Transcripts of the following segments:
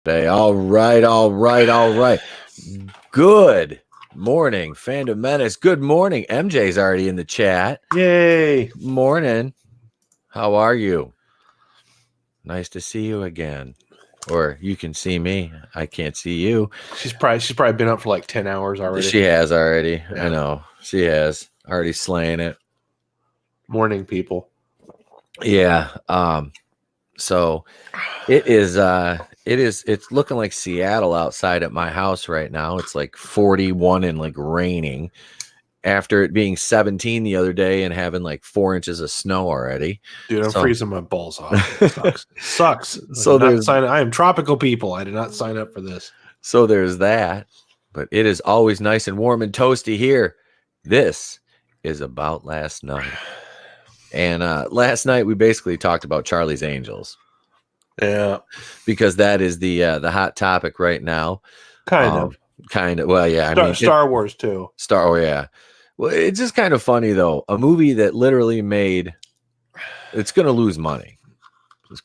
Hey, all right. Good morning, Phantom Menace. Good morning. MJ's already in the chat. Yay. Morning. How are you? Nice to see you again. Or you can see me. I can't see you. She's probably been up for like 10 hours already. She has already. Yeah. I know. She has already slaying it. Morning, people. Yeah. So it's looking like Seattle outside at my house right now. It's like 41 and like raining after it being 17 the other day and having like 4 inches of snow already. Dude, I'm freezing my balls off. It sucks. So I am tropical people. I did not sign up for this. So there's that. But it is always nice and warm and toasty here. This is About Last Night. And last night we basically talked about Charlie's Angels. Yeah, because that is the hot topic right now. Kind of. Well, yeah. Star Wars too. Yeah. Well, it's just kind of funny though. A movie that literally it's going to lose money.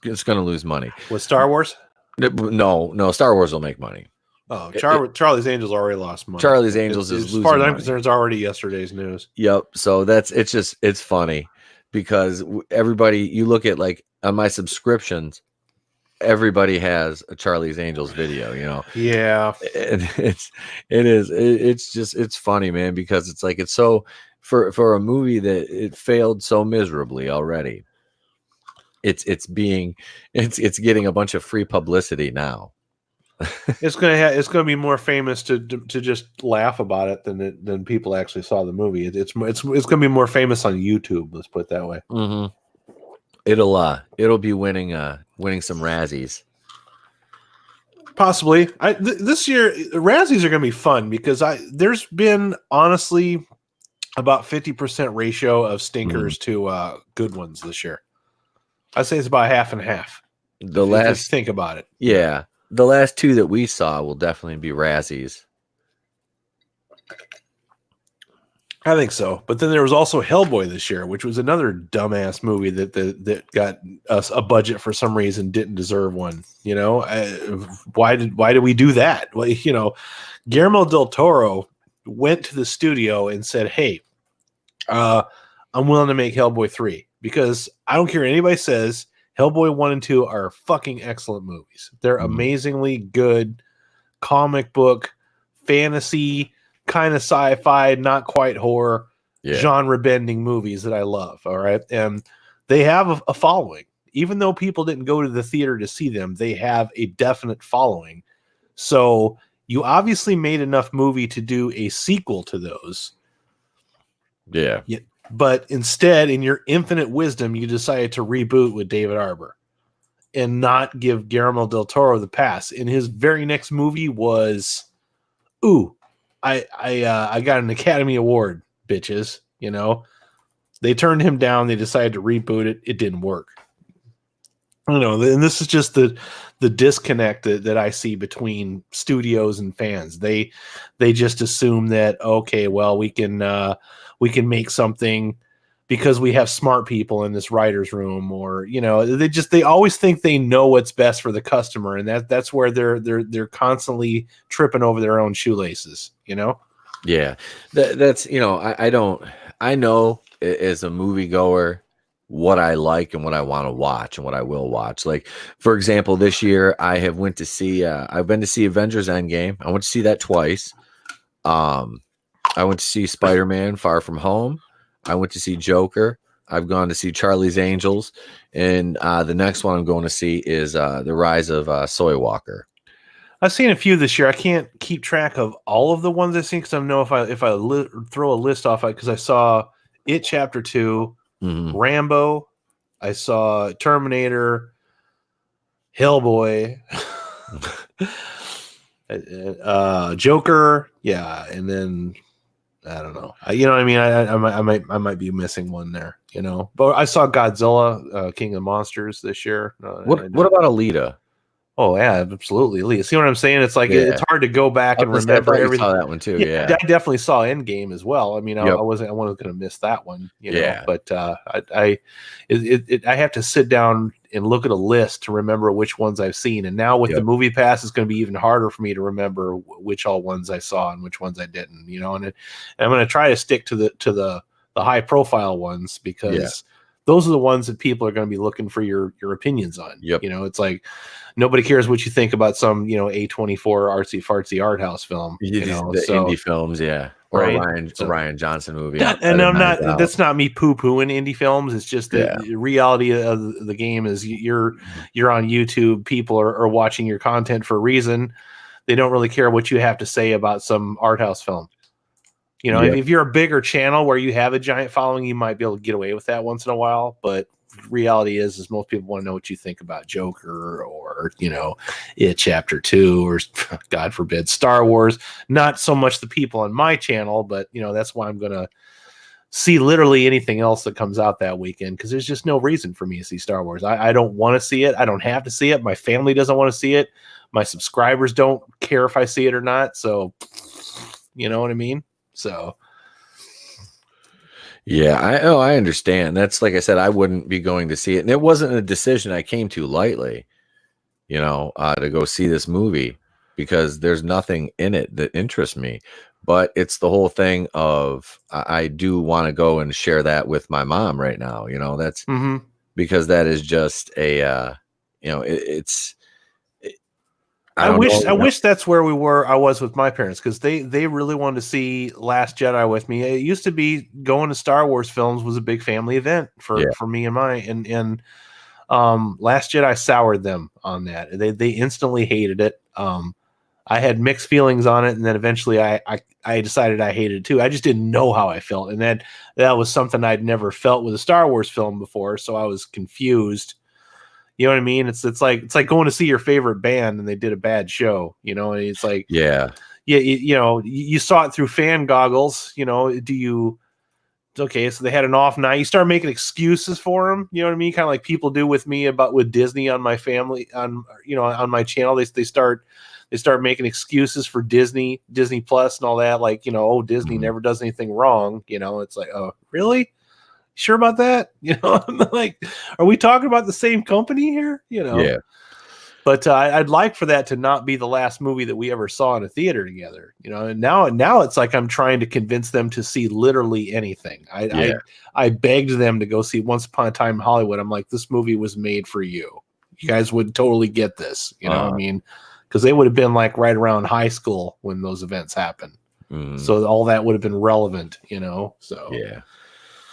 It's going to lose money. With Star Wars? No. Star Wars will make money. Oh, Charlie's Angels already lost money. Charlie's Angels is losing money. As far as I'm concerned, it's already yesterday's news. Yep. So it's funny because everybody, you look at like on my subscriptions, everybody has a Charlie's Angels video, you know. Yeah. And it's funny, man, because it's like it's so for a movie that it failed so miserably already. It's getting a bunch of free publicity now. It's gonna be more famous to just laugh about it than people actually saw the movie. It's gonna be more famous on YouTube. Let's put it that way. Mm-hmm. It'll be winning some Razzies. Possibly. This year Razzies are gonna be fun because there's been honestly about 50% ratio of stinkers to good ones this year. I'd say it's about half and half. If you think about it. Yeah. The last two that we saw will definitely be Razzies. I think so. But then there was also Hellboy this year, which was another dumbass movie that got us a budget for some reason, didn't deserve one. You know, why did we do that? Well, you know, Guillermo del Toro went to the studio and said, "Hey, I'm willing to make Hellboy 3 because I don't care what anybody says. Hellboy 1 and 2 are fucking excellent movies. They're amazingly good comic book, fantasy, kind of sci-fi, not quite horror, genre-bending movies that I love, all right? And they have a following. Even though people didn't go to the theater to see them, they have a definite following. So you obviously made enough movie to do a sequel to those. Yeah. But instead, in your infinite wisdom, you decided to reboot with David Arbor and not give Guillermo del Toro the pass. And his very next movie was, I got an Academy Award, bitches. You know, they turned him down. They decided to reboot it. It didn't work. You know, and this is just the disconnect that I see between studios and fans. They just assume that, okay, well, we can make something because we have smart people in this writer's room, or, you know, they always think they know what's best for the customer. And that's where they're constantly tripping over their own shoelaces, you know? Yeah. That's, you know, I know as a moviegoer what I like and what I want to watch and what I will watch. Like, for example, this year I've been to see Avengers Endgame. I went to see that twice. I went to see Spider-Man Far From Home. I went to see Joker. I've gone to see Charlie's Angels. And the next one I'm going to see is The Rise of Soy Walker. I've seen a few this year. I can't keep track of all of the ones I've seen because I know if I throw a list off, because I saw It Chapter 2, Rambo, I saw Terminator, Hellboy, Joker, yeah, and then I don't know. You know what I mean? I might be missing one there. You know, but I saw Godzilla, King of Monsters this year. What about Alita? Oh yeah, absolutely. Alita. See what I'm saying? It's like it's hard to go back and remember everything. I saw that one too. Yeah, I definitely saw Endgame as well. I mean, I wasn't going to miss that one. You know, but I have to sit down and look at a list to remember which ones I've seen. And now with the movie pass, it's going to be even harder for me to remember which all ones I saw and which ones I didn't, you know, and I'm going to try to stick to the high profile ones, because those are the ones that people are going to be looking for your opinions on. You know, it's like, nobody cares what you think about some, you know, A24 artsy fartsy art house film, you know, the indie films. Or a Ryan Johnson movie. And I'm not, that's not me poo-pooing indie films. It's just the reality of the game is you're on YouTube. People are watching your content for a reason. They don't really care what you have to say about some art house film. You know, if you're a bigger channel where you have a giant following, you might be able to get away with that once in a while. But reality is most people want to know what you think about Joker or, you know, It Chapter 2 or, God forbid, Star Wars. Not so much the people on my channel, but, you know, that's why I'm going to see literally anything else that comes out that weekend, because there's just no reason for me to see Star Wars. I don't want to see it. I don't have to see it. My family doesn't want to see it. My subscribers don't care if I see it or not. So, you know what I mean? So... yeah, I understand. That's, like I said, I wouldn't be going to see it. And it wasn't a decision I came to lightly, you know, to go see this movie, because there's nothing in it that interests me. But it's the whole thing of I do want to go and share that with my mom right now. You know, that's because that is just a, you know, I wish that's where I was with my parents, because they really wanted to see Last Jedi with me. It used to be going to Star Wars films was a big family event for me and mine, and Last Jedi soured them on that. They instantly hated it. I had mixed feelings on it, and then eventually I decided I hated it too. I just didn't know how I felt, and that was something I'd never felt with a Star Wars film before, so I was confused. You know what I mean? It's like going to see your favorite band and they did a bad show, you know, and it's like, you know, you saw it through fan goggles, you know, okay, so they had an off night. You start making excuses for them, you know what I mean? Kind of like people do with me with Disney on my family, on my channel. They start making excuses for Disney Plus and all that. Like, you know, Disney never does anything wrong. You know, it's like, oh, really? Sure about that? You know, I'm like, are we talking about the same company here? You know? Yeah. But I'd like for that to not be the last movie that we ever saw in a theater together. You know, and now it's like I'm trying to convince them to see literally anything. I begged them to go see Once Upon a Time in Hollywood. I'm like, this movie was made for you. You guys would totally get this. You know what I mean? Because they would have been like right around high school when those events happened. So all that would have been relevant, you know? So yeah.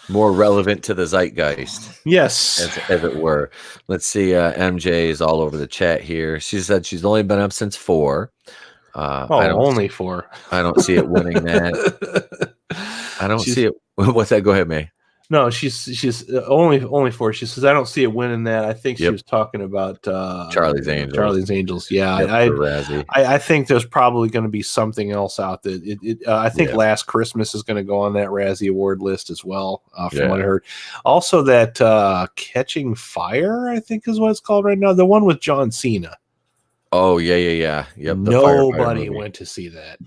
More relevant to the zeitgeist. Yes. As it were. Let's see. MJ is all over the chat here. She said she's only been up since 4. Only 4. I don't see it winning that. I don't see it. What's that? Go ahead, May. No, she's only 4. She says, I don't see it winning that. I think she was talking about Charlie's Angels. Charlie's Angels. Yeah, I think there's probably going to be something else out there. I think Last Christmas is going to go on that Razzie Award list as well, from what I heard. Also, that Catching Fire, I think is what it's called right now. The one with John Cena. Oh, yeah. Yep, nobody went to see that.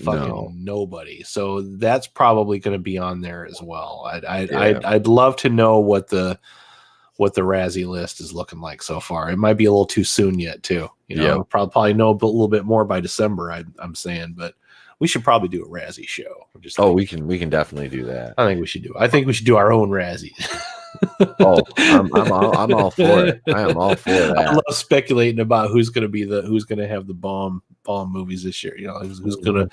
Nobody. So that's probably going to be on there as well. I'd love to know what the Razzie list is looking like so far. It might be a little too soon yet too. You know, we'll probably know a little bit more by December. I'm saying, but we should probably do a Razzie show. We can definitely do that. I think we should do our own Razzie. I'm all for it. I am all for that. I love speculating about who's going to have the bomb movies this year. You know, who's going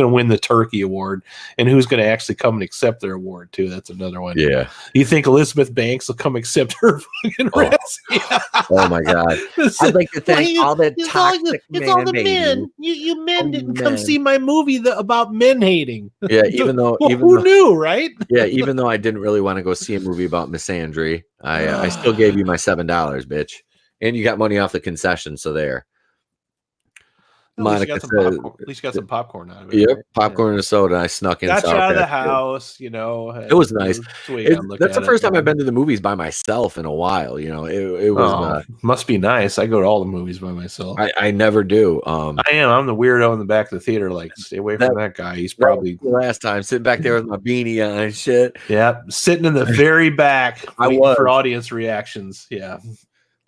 to win the Turkey Award, and who's going to actually come and accept their award too. That's another one. Yeah. You think Elizabeth Banks will come accept her fucking Razzie? Oh my God! I'd like to thank all the toxic men. It's all the men. You men didn't come see my movie about men hating. Yeah, even though who knew, right? Yeah, even though I didn't really want to go see a movie about misandry, I still gave you my $7, bitch, and you got money off the concession. So there. Monica, at least you got some popcorn out of it. Yep, right? Popcorn and soda. I snuck in. Got you out of the house, you know. It was nice. That's the first time I've been to the movies by myself in a while. You know, it was must be nice. I go to all the movies by myself. I never do. I'm the weirdo in the back of the theater. Like, stay away from that guy. He's probably the last time sitting back there with my beanie on and shit. Yeah, sitting in the very back, waiting for audience reactions. Yeah.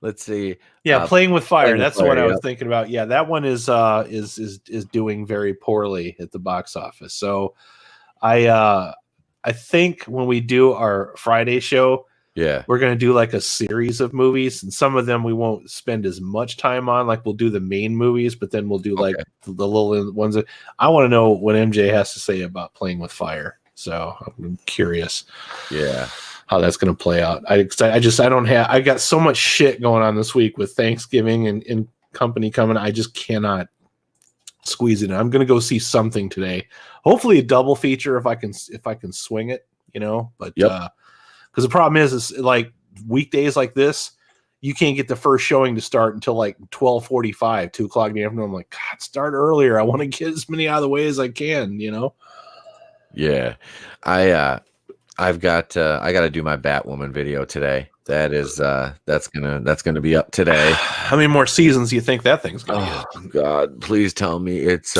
let's see. Yeah, Playing with Fire. Playing with That's the Fire, one I was yep. thinking about. Yeah, that one is doing very poorly at the box office. So I think when we do our Friday show, Yeah. we're going to do like a series of movies, and some of them we won't spend as much time on. Like we'll do the main movies, but then we'll do like Okay. the little ones. I want to know what MJ has to say about Playing with Fire. So I'm curious. Yeah. How that's going to play out. I got so much shit going on this week with Thanksgiving and company coming. I just cannot squeeze it in. I'm going to go see something today. Hopefully a double feature if I can swing it, but Yep. because the problem is like weekdays like this, you can't get the first showing to start until like 12:45, 2:00 in the afternoon. I'm like, God, start earlier. I want to get as many out of the way as I can, Yeah. I got to do my Batwoman video today. That's gonna be up today. How many more seasons do you think that thing's gonna get? Oh God, please tell me it's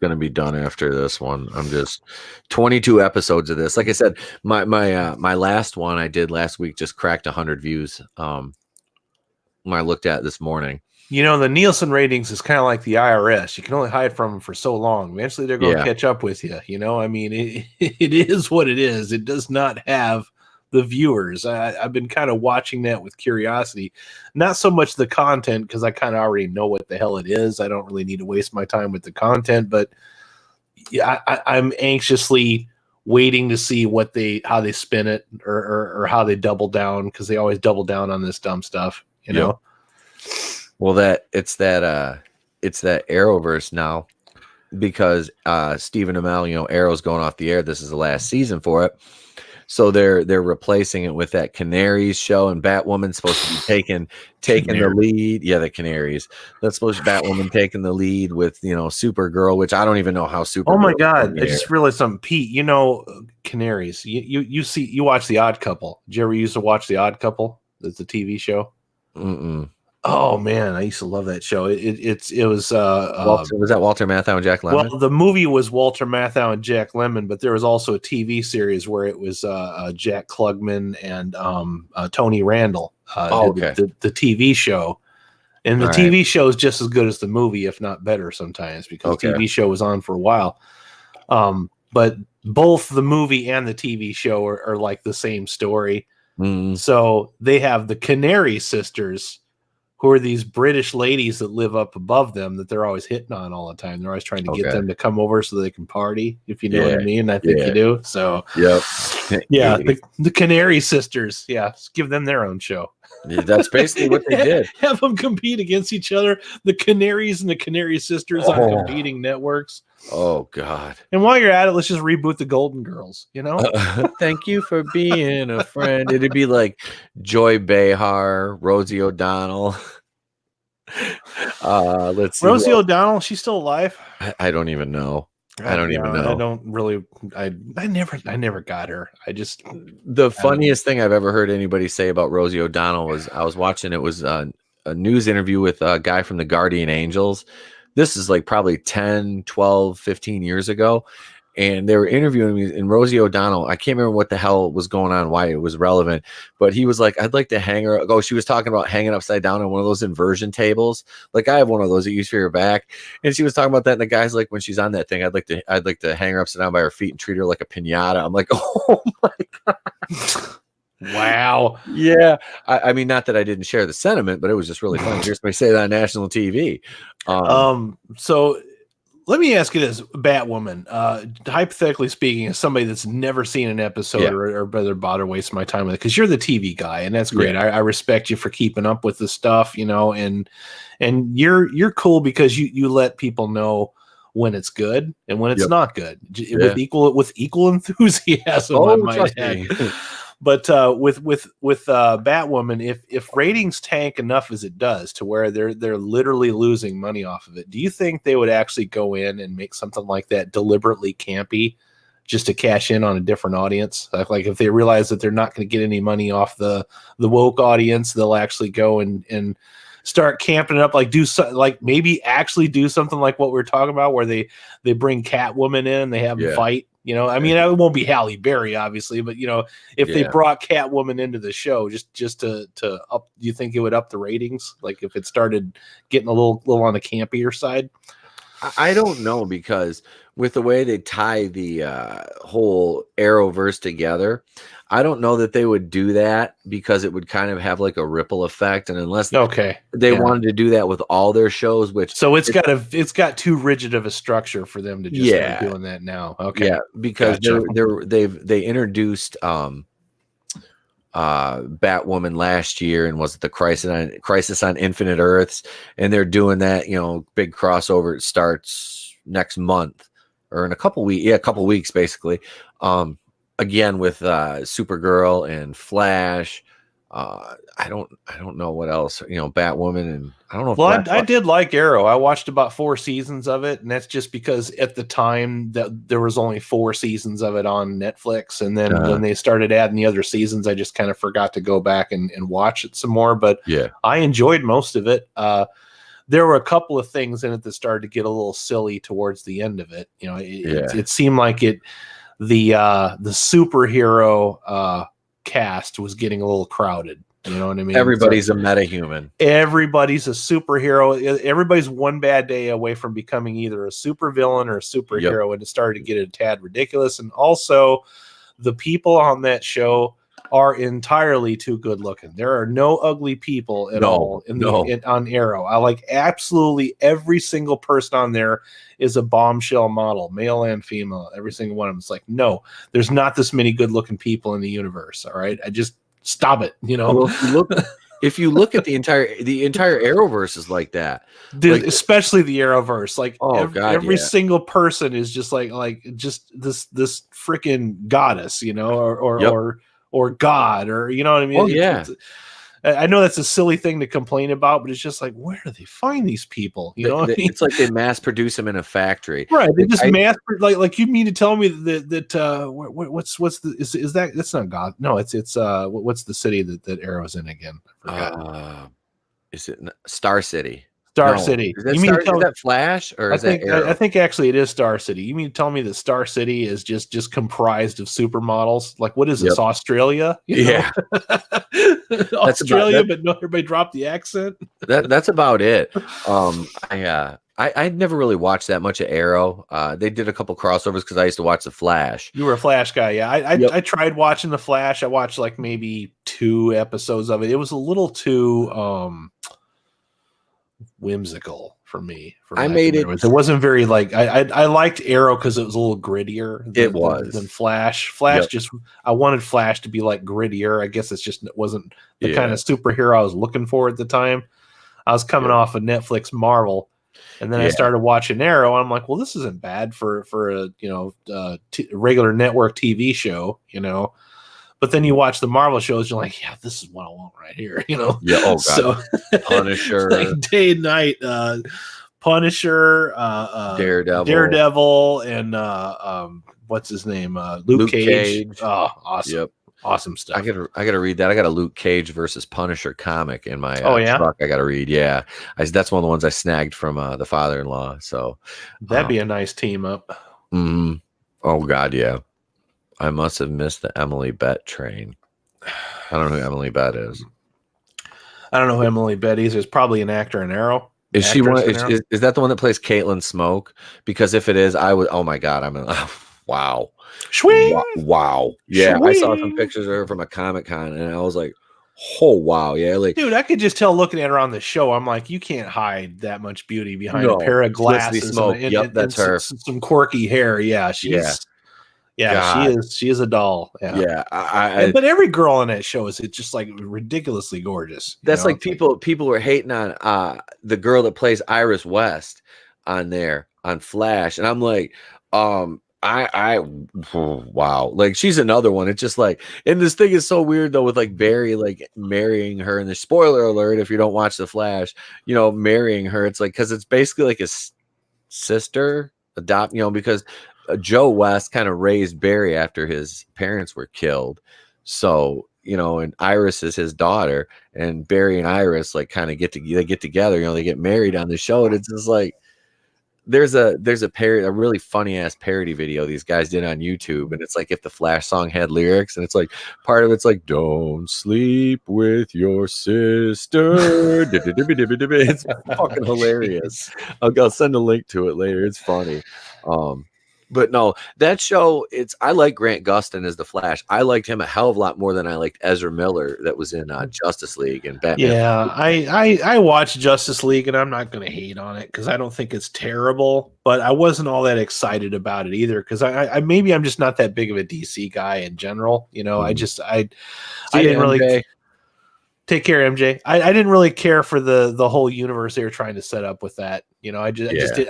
gonna be done after this one. I'm just 22 episodes of this. Like I said, my last one I did last week just cracked 100 views. When I looked at it this morning. The Nielsen ratings is kind of like the IRS. You can only hide from them for so long. Eventually, they're going to catch up with you. I mean, it is what it is. It does not have the viewers. I've been kind of watching that with curiosity. Not so much the content, because I kind of already know what the hell it is. I don't really need to waste my time with the content. But yeah, I'm anxiously waiting to see how they spin it or how they double down, because they always double down on this dumb stuff. Know. Well, it's that Arrowverse now, because Stephen Amell, Arrow's going off the air. This is the last season for it, so they're replacing it with that Canaries show, and Batwoman's supposed to be taking the lead. Yeah, the Canaries. That's supposed to be Batwoman taking the lead with Supergirl, which I don't even know how Supergirl. Oh my God! I just realized something, Pete. Canaries. You watch The Odd Couple. Did you ever used to watch The Odd Couple? It's a TV show. Mm-mm. Oh man, I used to love that show. It was was that Walter Matthau and Jack Lemmon? Well, the movie was Walter Matthau and Jack Lemmon, but there was also a TV series where it was Jack Klugman and Tony Randall. The TV show, and the TV show is just as good as the movie, if not better sometimes, because the TV show was on for a while. But both the movie and the TV show are like the same story. Mm. So they have the Canary sisters, who are these British ladies that live up above them that they're always hitting on all the time. They're always trying to get them to come over so they can party, if you know what I mean. I think you do. So, yep. Yeah, the Canary sisters. Yeah, give them their own show. Yeah, that's basically what they did. Have them compete against each other. The Canaries and the Canary sisters on competing networks. Oh God! And while you're at it, let's just reboot the Golden Girls. Thank you for being a friend. It'd be like Joy Behar, Rosie O'Donnell. Let's see. Rosie O'Donnell, she's still alive? I don't even know. I don't even know. I don't really. I never got her. The funniest thing I've ever heard anybody say about Rosie O'Donnell was I was watching. It was a news interview with a guy from the Guardian Angels. This is like probably 10, 12, 15 years ago. And they were interviewing me, and Rosie O'Donnell, I can't remember what the hell was going on, why it was relevant, but he was like, I'd like to hang her. Oh, she was talking about hanging upside down on one of those inversion tables. Like, I have one of those that you use for your back. And she was talking about that. And the guy's like, when she's on that thing, I'd like to hang her upside down by her feet and treat her like a piñata. I'm like, oh my God. Wow. Yeah. I mean, not that I didn't share the sentiment, but it was just really funny. Here's me say that on national TV. So let me ask you this, Batwoman, hypothetically speaking, as somebody that's never seen an episode or rather bother waste my time with it, because you're the TV guy, and that's great. I respect you for keeping up with the stuff, and you're cool because you let people know when it's good and when it's not good with equal enthusiasm. I might add. But with Batwoman, if ratings tank enough as it does to where they're literally losing money off of it, do you think they would actually go in and make something like that deliberately campy just to cash in on a different audience? Like if they realize that they're not going to get any money off the woke audience, they'll actually go and start camping it up, maybe actually do something like what we're talking about, where they bring Catwoman in and they have a fight. You know, I mean, it won't be Halle Berry, obviously, but you know, if they brought Catwoman into the show, just to up, do you think it would up the ratings? Like if it started getting a little on the campier side? I don't know, because with the way they tie the whole Arrowverse together, I don't know that they would do that, because it would kind of have like a ripple effect. And unless they wanted to do that with all their shows, which it's got too rigid of a structure for them to just start doing that now. Okay, yeah, because they introduced Batwoman last year, and was it the Crisis on Infinite Earths, and they're doing that, you know, big crossover. It starts next month or in a couple weeks basically, again with Supergirl and Flash. I don't know what else, you know, Batwoman, and I don't know. Well, I did like Arrow. I watched about 4 seasons of it, and that's just because at the time that there was only 4 seasons of it on Netflix, and then when they started adding the other seasons, I just kind of forgot to go back and watch it some more. But yeah, I enjoyed most of it. There were a couple of things in it that started to get a little silly towards the end of it. You know, it seemed like the superhero cast was getting a little crowded. You know what I mean? Everybody's a metahuman. Everybody's a superhero. Everybody's one bad day away from becoming either a supervillain or a superhero, and it started to get a tad ridiculous. And also, the people on that show are entirely too good looking. There are no ugly people at all on Arrow. I like absolutely every single person on there is a bombshell model, male and female. Every single one of them. It's like, no, there's not this many good looking people in the universe. All right, I just stop it. You know, well, if you look at the entire Arrowverse is like that, especially the Arrowverse. Like every single person is just like just this freaking goddess, you know, or God, or you know what I mean? I know that's a silly thing to complain about, but it's just like, where do they find these people? You know, it's like they mass produce them in a factory, right? They just like you mean to tell me that what's that's not God? No, it's what's the city that Arrow's in again? I forgot. Is it Star City? Star City. Is that Flash, or is that Arrow? I think actually it is Star City. You mean to tell me that Star City is just comprised of supermodels? Like, what is this, Australia? Yeah. Australia, but no, everybody dropped the accent. That's about it. I never really watched that much of Arrow. They did a couple crossovers because I used to watch The Flash. You were a Flash guy, yeah. I tried watching The Flash. I watched like maybe 2 episodes of it. It was a little too whimsical for me. It wasn't very like I liked Arrow because it was a little grittier than Flash. I wanted Flash to be like grittier. I guess it wasn't the kind of superhero I was looking for at the time. I was coming off of Netflix Marvel, and then I started watching Arrow, and I'm like, well, this isn't bad for a regular network TV show, you know. But then you watch the Marvel shows, you're like, yeah, this is what I want right here, you know? Yeah, oh, God. So, Punisher. Like day and night, Punisher, Daredevil, and what's his name? Luke Cage. Oh, awesome. Yep. Awesome stuff. I gotta read that. I got a Luke Cage versus Punisher comic in my truck. I gotta read. Yeah. That's one of the ones I snagged from the father-in-law. So that'd be a nice team up. Mm-hmm. Oh, God, yeah. I must have missed the Emily Bett train. I don't know who Emily Bett is. I don't know who Emily Bett is. There's probably an actor in Arrow. Is she one? Is that the one that plays Caitlin Smoke? Because if it is, I would. Oh my God! Wow. Swing. Wow. Yeah, I saw some pictures of her from a Comic-Con, and I was like, oh wow, yeah. Like, dude, I could just tell looking at her on the show. I'm like, you can't hide that much beauty behind a pair of glasses. That's her. Some quirky hair. Yeah, she is a doll. Yeah, but every girl in that show is just like ridiculously gorgeous. That's like people were hating on the girl that plays Iris West on Flash, and I'm like, wow, like she's another one. It's just like, and this thing is so weird though, with like Barry like marrying her, and the spoiler alert if you don't watch the Flash, marrying her. It's like, because it's basically like his sister because Joe West kind of raised Barry after his parents were killed. So, and Iris is his daughter, and Barry and Iris like kind of get together, they get married on the show. And it's just like there's a parody, a really funny ass parody video these guys did on YouTube, and it's like if the Flash song had lyrics, and it's like part of it's like "Don't sleep with your sister." It's fucking hilarious. I'll send a link to it later. It's funny. But no, that show, I like Grant Gustin as the Flash. I liked him a hell of a lot more than I liked Ezra Miller that was in Justice League and Batman. Yeah, I watched Justice League, and I'm not going to hate on it because I don't think it's terrible, but I wasn't all that excited about it either because I maybe I'm just not that big of a DC guy in general. You know, I didn't really take care, MJ. I didn't really care for the whole universe they were trying to set up with that. You know, I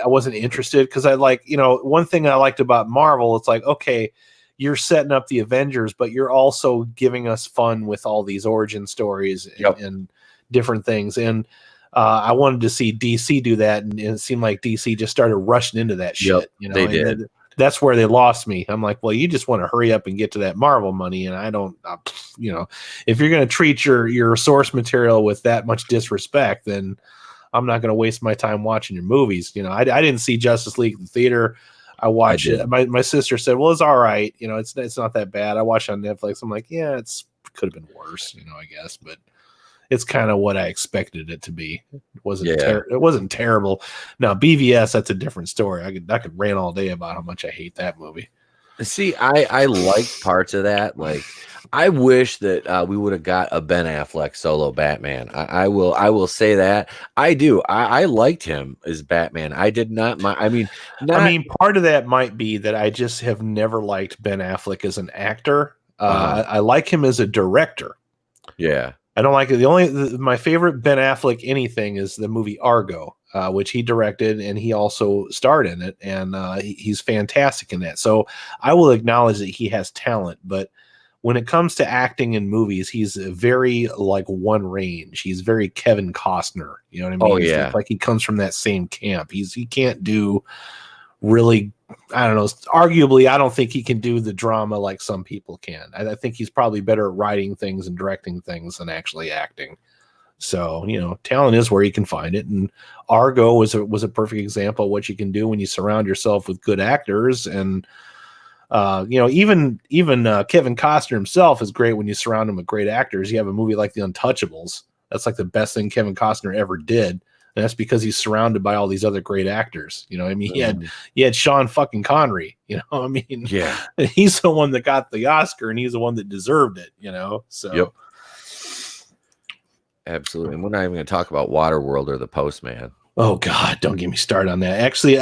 wasn't interested because one thing I liked about Marvel, it's like, okay, you're setting up the Avengers, but you're also giving us fun with all these origin stories and different things. And I wanted to see DC do that, and it seemed like DC just started rushing into that shit. You know, they did. That's where they lost me. I'm like, well, you just want to hurry up and get to that Marvel money, and I don't. If you're going to treat your source material with that much disrespect, then I'm not going to waste my time watching your movies. You know, I didn't see Justice League in the theater. I watched it. My sister said, well, it's all right. You know, it's not that bad. I watched it on Netflix. I'm like, yeah, could have been worse, you know, I guess, but it's kind of what I expected it to be. It wasn't terrible. Now BVS, that's a different story. I could rant all day about how much I hate that movie. See, I liked parts of that. Like, I wish that we would have got a Ben Affleck solo Batman. I will say that I do. I liked him as Batman. I did not. Part of that might be that I just have never liked Ben Affleck as an actor. I like him as a director. Yeah, I don't like it. My favorite Ben Affleck anything is the movie Argo, which he directed, and he also starred in it, and he's fantastic in that. So I will acknowledge that he has talent, but when it comes to acting in movies, he's very like one range. He's very Kevin Costner. You know what I mean? Oh, yeah. Like he comes from that same camp. He can't do really, I don't know. Arguably, I don't think he can do the drama like some people can. I think he's probably better at writing things and directing things than actually acting. So, you know, talent is where you can find it. And Argo was a perfect example of what you can do when you surround yourself with good actors. And even Kevin Costner himself is great when you surround him with great actors. You have a movie like The Untouchables. That's like the best thing Kevin Costner ever did. And that's because he's surrounded by all these other great actors. You know, I mean, he had Sean fucking Connery, you know, I mean, yeah, he's the one that got the Oscar and he's the one that deserved it, you know? So, yep. Absolutely. And we're not even going to talk about Waterworld or The Postman. Oh God, don't get me started on that. Actually,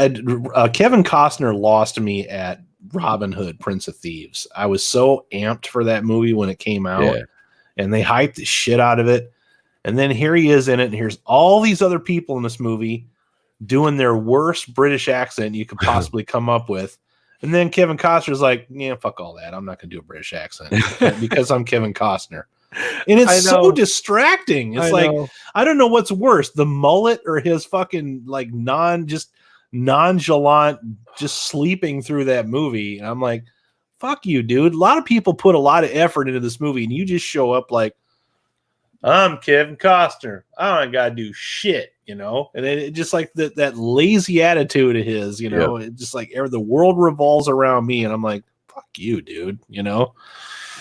Kevin Costner lost me at Robin Hood, Prince of Thieves. I was so amped for that movie when it came out, and they hyped the shit out of it. And then here he is in it, and here's all these other people in this movie doing their worst British accent you could possibly come up with. And then Kevin Costner's like, yeah, fuck all that. I'm not going to do a British accent because I'm Kevin Costner. And it's so distracting. It's I don't know what's worse, the mullet or his fucking like nonchalant, just sleeping through that movie. And I'm like, fuck you, dude. A lot of people put a lot of effort into this movie, and you just show up like, I'm Kevin Costner. I don't gotta do shit, you know. And it just like that lazy attitude of his, you know. It's just like the world revolves around me, and I'm like, fuck you, dude. You know.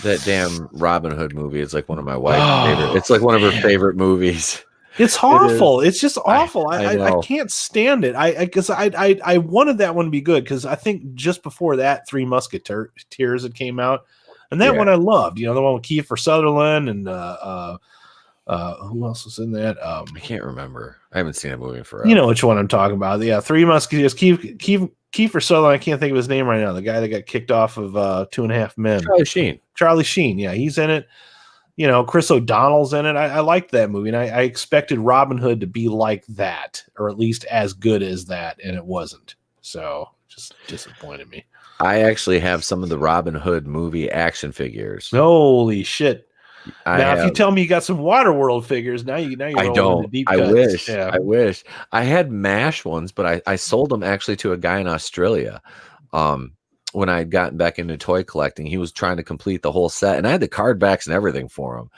That damn Robin Hood movie is like one of my wife's favorite. It's like one of her favorite movies. It's awful. It's just awful. I can't stand it. I wanted that one to be good because I think just before that, Three Musketeers had came out, and that one I loved. You know, the one with Kiefer Sutherland and who else was in that? I can't remember. I haven't seen that movie in forever. You know which one I'm talking about? Yeah, Three Musketeers. Kiefer Sutherland. I can't think of his name right now. The guy that got kicked off of Two and a Half Men. Charlie Sheen. Yeah, he's in it. You know, Chris O'Donnell's in it. I liked that movie, and I expected Robin Hood to be like that, or at least as good as that, and it wasn't. So, just disappointed me. I actually have some of the Robin Hood movie action figures. Holy shit! If you tell me you got some Waterworld figures, now you're I don't. Deep I cuts. wish. Yeah. I wish. I had MASH ones, but I sold them actually to a guy in Australia. When I had gotten back into toy collecting, he was trying to complete the whole set, and I had the card backs and everything for him.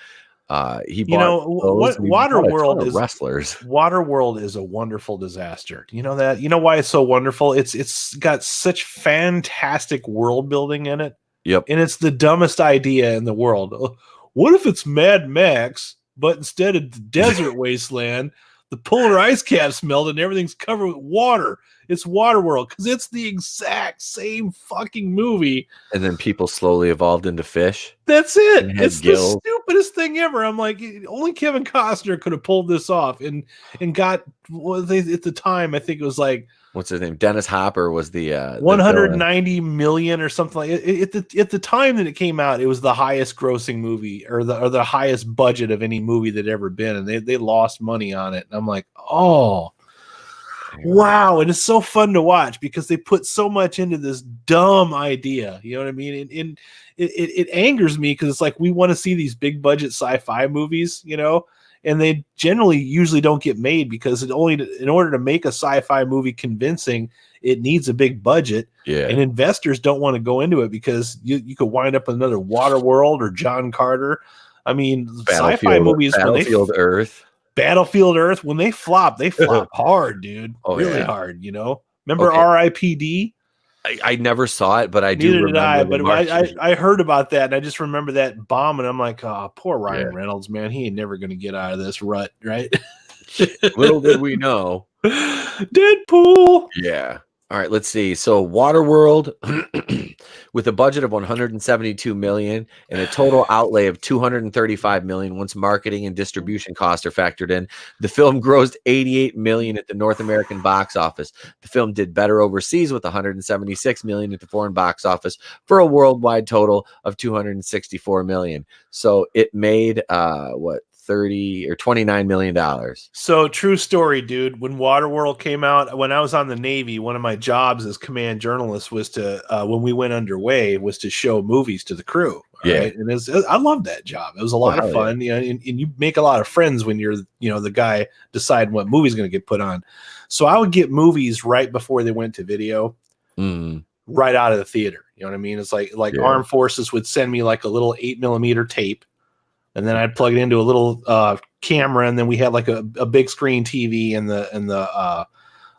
He You bought know those. what? And he bought a ton of wrestlers. Waterworld is a wonderful disaster. You know that? You know why it's so wonderful? It's got such fantastic world building in it. Yep. And it's the dumbest idea in the world. What if it's Mad Max, but instead of the desert wasteland, the polar ice caps melt and everything's covered with water? It's Waterworld because it's the exact same fucking movie. And then people slowly evolved into fish. That's it. And had It's gills. the stupidest thing ever. I'm like, only Kevin Costner could have pulled this off and got at the time. I think it was like, what's his name? Dennis Hopper was the 190 million or something like it. At the time that it came out, it was the highest grossing movie or the highest budget of any movie that ever been, and they lost money on it. And I'm like, oh. Wow, and it's so fun to watch because they put so much into this dumb idea. You know what I mean? And it angers me because it's like we want to see these big budget sci-fi movies, you know, and they usually don't get made because in order to make a sci-fi movie convincing, it needs a big budget. Yeah. And investors don't want to go into it because you could wind up with another Waterworld or John Carter. I mean, sci-fi movies, Battlefield Earth. Battlefield Earth, when they flop hard, dude. Really hard, you know? Remember R.I.P.D.? I never saw it, but I do Neither remember. did I, but I heard about that, and I just remember that bomb, and I'm like, oh, poor Ryan Reynolds, man. He ain't never going to get out of this rut, right? Little did we know. Deadpool! Yeah. All right, let's see. So Waterworld, with a budget of 172 million and a total outlay of 235 million once marketing and distribution costs are factored in, the film grossed 88 million at the North American box office. The film did better overseas with 176 million at the foreign box office for a worldwide total of 264 million. So it made 30 or 29 million dollars. So true story, dude. When Waterworld came out, when I was on the Navy, one of my jobs as command journalist was to when we went underway was to show movies to the crew. Right? And I loved that job. It was a lot of fun. You know, and you make a lot of friends when you're the guy deciding what movie's going to get put on. So I would get movies right before they went to video. Right out of the theater. You know what I mean? It's like Armed Forces would send me like a little 8mm tape. And then I'd plug it into a little camera, and then we had like a big screen TV in the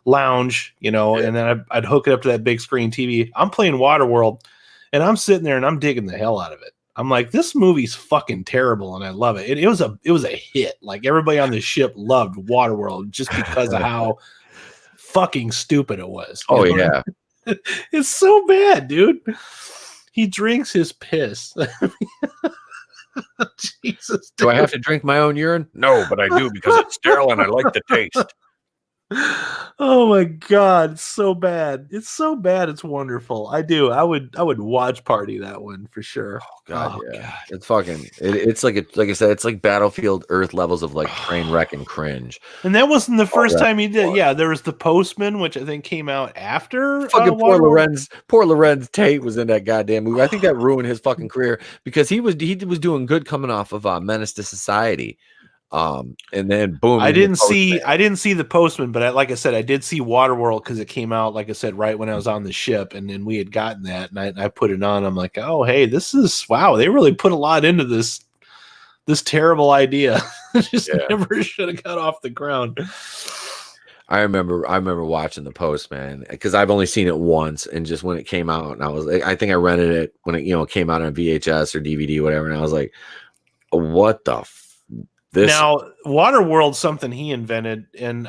lounge, you know. And then I'd hook it up to that big screen TV. I'm playing Waterworld, and I'm sitting there and I'm digging the hell out of it. I'm like, this movie's fucking terrible, and I love it. It was a hit. Like everybody on the ship loved Waterworld just because of how fucking stupid it was. Oh yeah, it's so bad, dude. He drinks his piss. Jesus, do I have to drink my own urine? No, but I do because it's sterile and I like the taste. Oh my god, it's so bad. It's so bad. It's wonderful. I would watch party that one for sure. Oh god, God. It's fucking. It's like I said, it's like Battlefield Earth levels of like train wreck and cringe. And that wasn't the first time he did. Yeah, there was The Postman, which I think came out after. Fucking poor Lorenz Tate was in that goddamn movie. I think that ruined his fucking career because he was doing good coming off of Menace to Society. And then boom. I didn't see The Postman, but like I said, I did see Waterworld because it came out, like I said, right when I was on the ship, and then we had gotten that, and I put it on. I'm like, oh hey, this is wow. They really put a lot into this terrible idea. Just never should have got off the ground. I remember watching The Postman because I've only seen it once, and just when it came out, and I think I rented it when it came out on VHS or DVD, whatever, and I was like, what the. Now, Waterworld's something he invented, and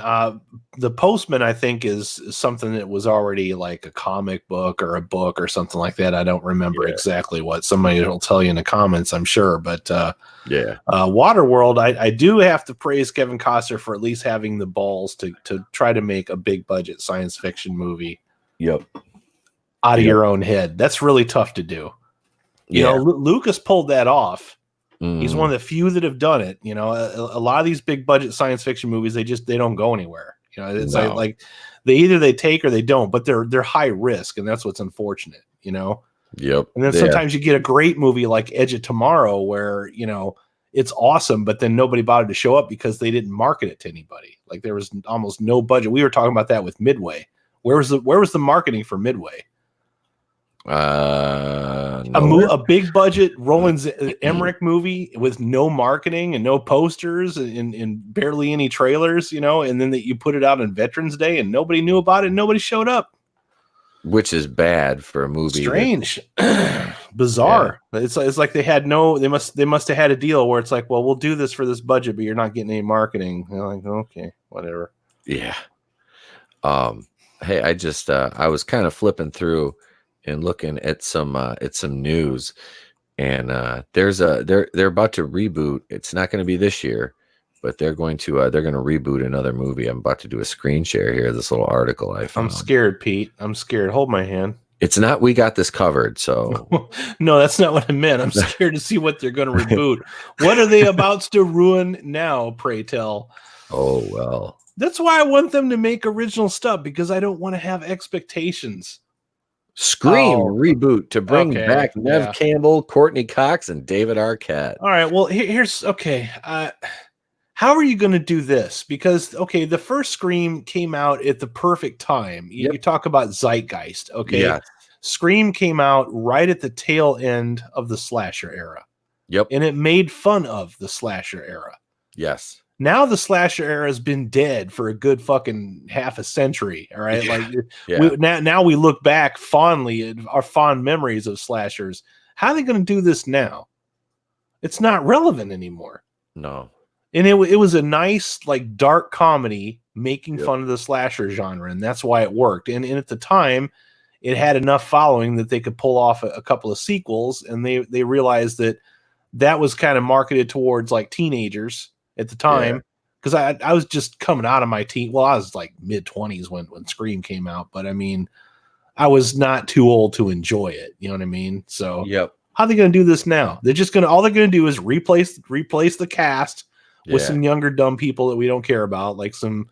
The Postman, I think, is something that was already like a comic book or a book or something like that. I don't remember exactly what. Somebody will tell you in the comments, I'm sure. But Waterworld, I do have to praise Kevin Costner for at least having the balls to try to make a big budget science fiction movie. Out of your own head. That's really tough to do. You know, Lucas pulled that off. He's one of the few that have done it. You know, a lot of these big budget science fiction movies, they don't go anywhere. You know, it's like they take or they don't, but they're high risk, and that's what's unfortunate. You know. Yep. And then sometimes you get a great movie like Edge of Tomorrow, where it's awesome, but then nobody bothered to show up because they didn't market it to anybody. Like there was almost no budget. We were talking about that with Midway. Where was the marketing for Midway? No. A big budget Roland Emmerich movie with no marketing and no posters and barely any trailers, you know, and then that you put it out on Veterans Day and nobody knew about it and nobody showed up. Which is bad for a movie. Strange. Bizarre. Yeah. It's like they must have had a deal where it's like, well, we'll do this for this budget, but you're not getting any marketing. You're like, okay, whatever. Yeah. Hey, I was kind of flipping through and looking at some news, and they're about to reboot. It's not going to be this year, but they're going to reboot another movie. I'm about to do a screen share here. This little article I found. I'm scared, Pete. I'm scared. Hold my hand. It's not. We got this covered. So no, that's not what I meant. I'm scared to see what they're going to reboot. What are they about to ruin now? Pray tell. Oh well. That's why I want them to make original stuff, because I don't want to have expectations. Scream reboot to bring back Nev Campbell, Courtney Cox, and David Arquette. All right. Well, here's okay. How are you going to do this? Because the first Scream came out at the perfect time. You talk about zeitgeist. Okay. Yeah. Scream came out right at the tail end of the slasher era. Yep. And it made fun of the slasher era. Yes. Now the slasher era has been dead for a good fucking half a century. All right. Now we look back fondly at our fond memories of slashers. How are they going to do this now? It's not relevant anymore. No. And it was a nice, like, dark comedy making fun of the slasher genre. And that's why it worked. And at the time, it had enough following that they could pull off a couple of sequels. And they realized that was kind of marketed towards like teenagers at the time, because I was just coming out of my teen. Well, I was like mid-20s when Scream came out, but I mean, I was not too old to enjoy it. You know what I mean? So how are they going to do this now? All they're going to do is replace the cast with some younger dumb people that we don't care about, like some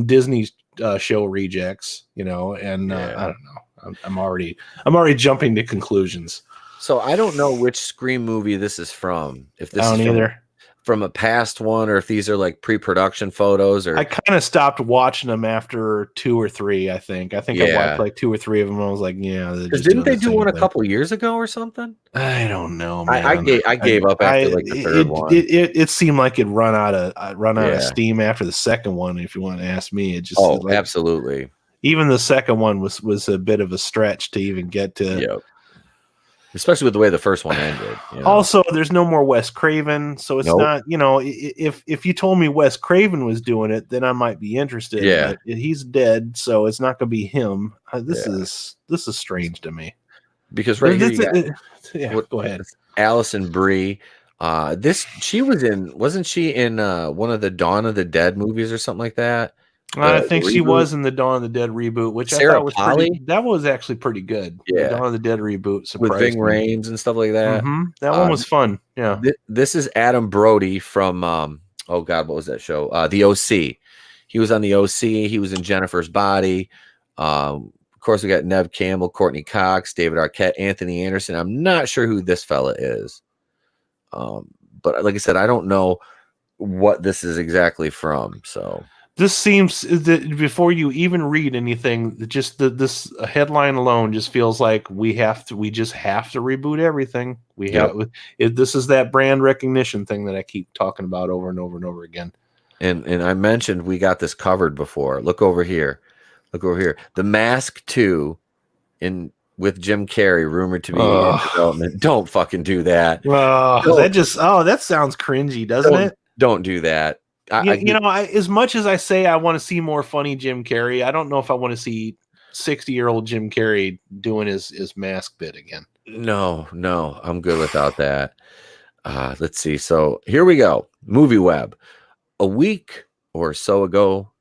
Disney show rejects, you know. And I don't know. I'm already jumping to conclusions. So I don't know which Scream movie this is from. If this is either. From a past one, or if these are like pre-production photos. Or I kind of stopped watching them after 2 or 3. I think I watched like 2 or 3 of them. I was like, didn't they do one a couple years ago or something? I don't know, man. I gave up after like the third one. It seemed like it run out of steam after the second one. If you want to ask me, it just absolutely. Even the second one was a bit of a stretch to even get to. Yep. Especially with the way the first one ended. You know? Also, there's no more Wes Craven, so it's not, you know, if you told me Wes Craven was doing it, then I might be interested. Yeah. But he's dead, so it's not going to be him. This is strange to me. Because right here, go ahead. Alison Brie. Wasn't she in one of the Dawn of the Dead movies or something like that? I think she was in the Dawn of the Dead reboot, which Sarah I thought was actually pretty good. Yeah, the Dawn of the Dead reboot with Ving Rhames and stuff like that. Mm-hmm. That one was fun. Yeah. This is Adam Brody from oh god, what was that show? The OC. He was on the OC. He was in Jennifer's Body. Of course, we got Nev Campbell, Courtney Cox, David Arquette, Anthony Anderson. I'm not sure who this fella is, but like I said, I don't know what this is exactly from. So. This seems that before you even read anything, this headline alone just feels like we just have to reboot everything. This is that brand recognition thing that I keep talking about over and over and over again. And I mentioned we got this covered before. Look over here. The Mask 2 with Jim Carrey rumored to be in development. Don't fucking do that. That sounds cringy, doesn't it? Don't do that. As much as I say I want to see more funny Jim Carrey, I don't know if I want to see 60-year-old Jim Carrey doing his mask bit again. No, I'm good without that. Let's see. So here we go. Movie Web. A week or so ago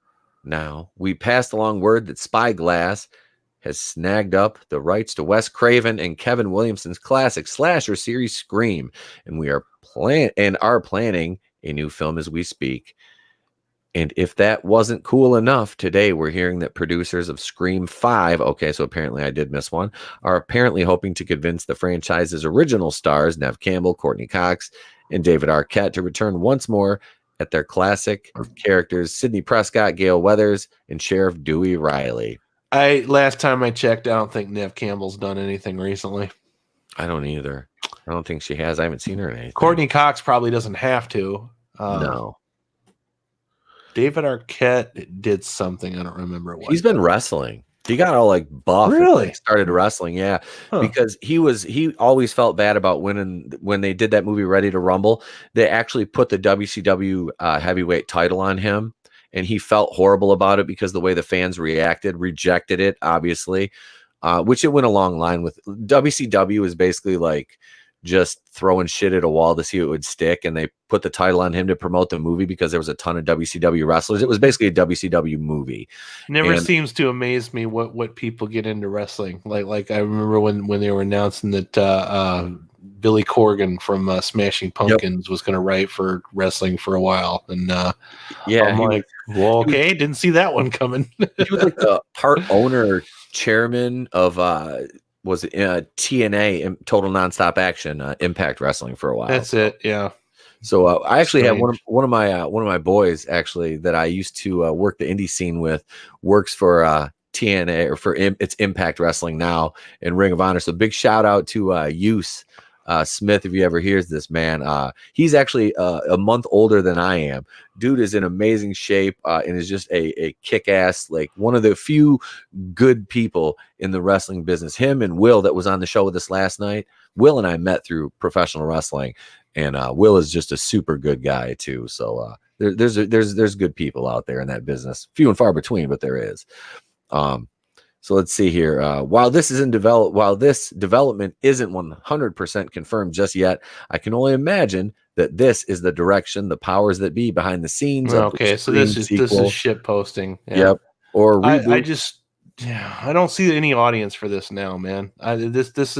now, we passed along word that Spyglass has snagged up the rights to Wes Craven and Kevin Williamson's classic slasher series Scream, and we are planning a new film as we speak. And if that wasn't cool enough, today we're hearing that producers of Scream 5, okay, so apparently I did miss one, are apparently hoping to convince the franchise's original stars, Nev Campbell, Courtney Cox, and David Arquette, to return once more at their classic characters, Sidney Prescott, Gale Weathers, and Sheriff Dewey Riley. Last time I checked, I don't think Nev Campbell's done anything recently. I don't either. I don't think she has. I haven't seen her in anything. Courtney Cox probably doesn't have to. No. David Arquette did something. I don't remember what. He's been wrestling. He got all like buff. Really? And started wrestling, yeah. Huh. Because he always felt bad about winning when they did that movie Ready to Rumble. They actually put the WCW heavyweight title on him, and he felt horrible about it because the way the fans rejected it, obviously. Which it went a long line with. WCW is basically like just throwing shit at a wall to see if it would stick, and they put the title on him to promote the movie because there was a ton of WCW wrestlers. It was basically a WCW movie. Never seems to amaze me what people get into wrestling. Like I remember when they were announcing that Billy Corgan from Smashing Pumpkins was going to write for wrestling for a while, and I'm like, well, okay, didn't see that one coming. He was like the part owner, chairman of was TNA, Total Nonstop Action, Impact Wrestling for a while. That's it, yeah. So I actually have one of my boys actually that I used to work the indie scene with, works for TNA, or for it's Impact Wrestling now in Ring of Honor. So big shout out to Use Smith, if you ever hears this, man. He's actually a month older than I am. Dude is in amazing shape and is just a kick-ass, like one of the few good people in the wrestling business. Him and Will, that was on the show with us last night. Will and I met through professional wrestling, and Will is just a super good guy too. So there's good people out there in that business, few and far between, but there is. So let's see here. While this development isn't 100% confirmed just yet, I can only imagine that this is the direction the powers that be behind the scenes. Okay, so this is shit posting. Yeah. Yep. Or Reboot. I don't see any audience for this now, man. This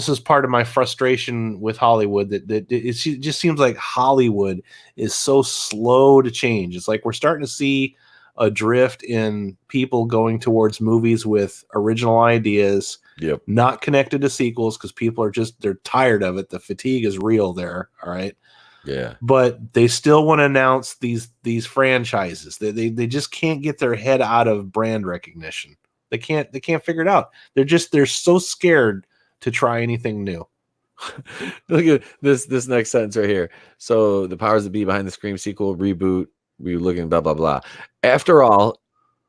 is part of my frustration with Hollywood. That it just seems like Hollywood is so slow to change. It's like we're starting to see a drift in people going towards movies with original ideas, not connected to sequels, because people are they're tired of it. The fatigue is real there. All right. Yeah. But they still want to announce these franchises. They just can't get their head out of brand recognition. They can't figure it out. They're so scared to try anything new. Look at this next sentence right here. So the powers that be behind the Scream sequel, Reboot, we looking blah blah blah. After all,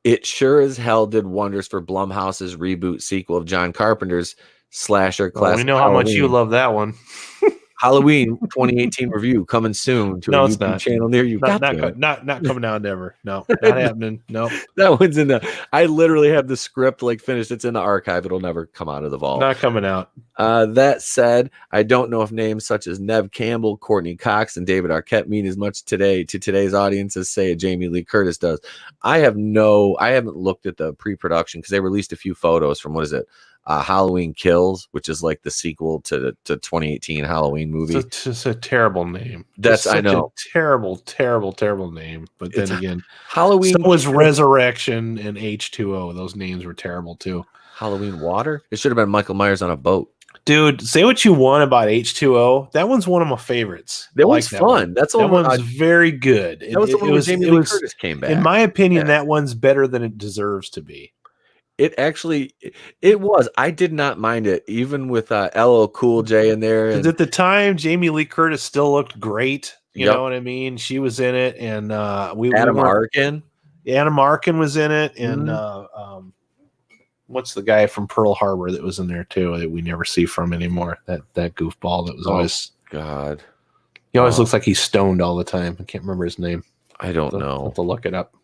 it sure as hell did wonders for Blumhouse's Reboot sequel of John Carpenter's slasher classic. We know how much you love that one. Halloween 2018 review coming soon to a YouTube channel near you. Not coming out ever. No, not happening. No, that one's in the. I literally have the script like finished. It's in the archive. It'll never come out of the vault. Not coming out. That said, I don't know if names such as Nev Campbell, Courtney Cox, and David Arquette mean as much to today's audience as say a Jamie Lee Curtis does. I haven't looked at the pre-production because they released a few photos from Halloween Kills, which is like the sequel to the 2018 Halloween movie. It's just a terrible name. I know, terrible name. But then again, Halloween. So was Resurrection and H2O. Those names were terrible too. Halloween Water. It should have been Michael Myers on a boat. Dude, say what you want about H2O. That one's one of my favorites. That one's fun. That one's very good. That was the one where Jamie Lee Curtis came back. In my opinion, that one's better than it deserves to be. It actually, it was. I did not mind it, even with LL Cool J in there. And at the time, Jamie Lee Curtis still looked great. You know what I mean? She was in it, and Adam Arkin was in it, and what's the guy from Pearl Harbor that was in there too that we never see from anymore? That goofball that was always God. He always looks like he's stoned all the time. I can't remember his name. I don't know. I'll have to look it up.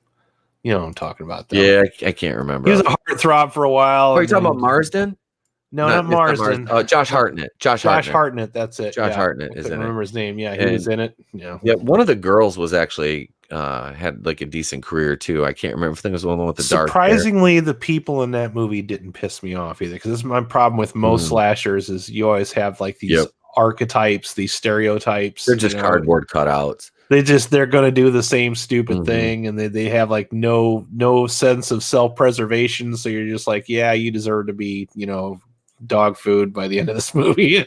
You know what I'm talking about, though. Yeah, I can't remember. He was a heartthrob for a while. Are you talking about Marsden? No, not Marsden. Josh Hartnett. Josh Hartnett. That's it. Josh Hartnett is in it. I remember his name. Yeah, he was in it. Yeah. One of the girls was actually had like a decent career too. I can't remember. I think it was the one with the dark hair. Surprisingly, the people in that movie didn't piss me off either. Because this is my problem with most slashers: is you always have like these archetypes, these stereotypes. They're just cardboard cutouts. They're going to do the same stupid thing, and they have like no sense of self-preservation. So you're just like, yeah, you deserve to be, dog food by the end of this movie.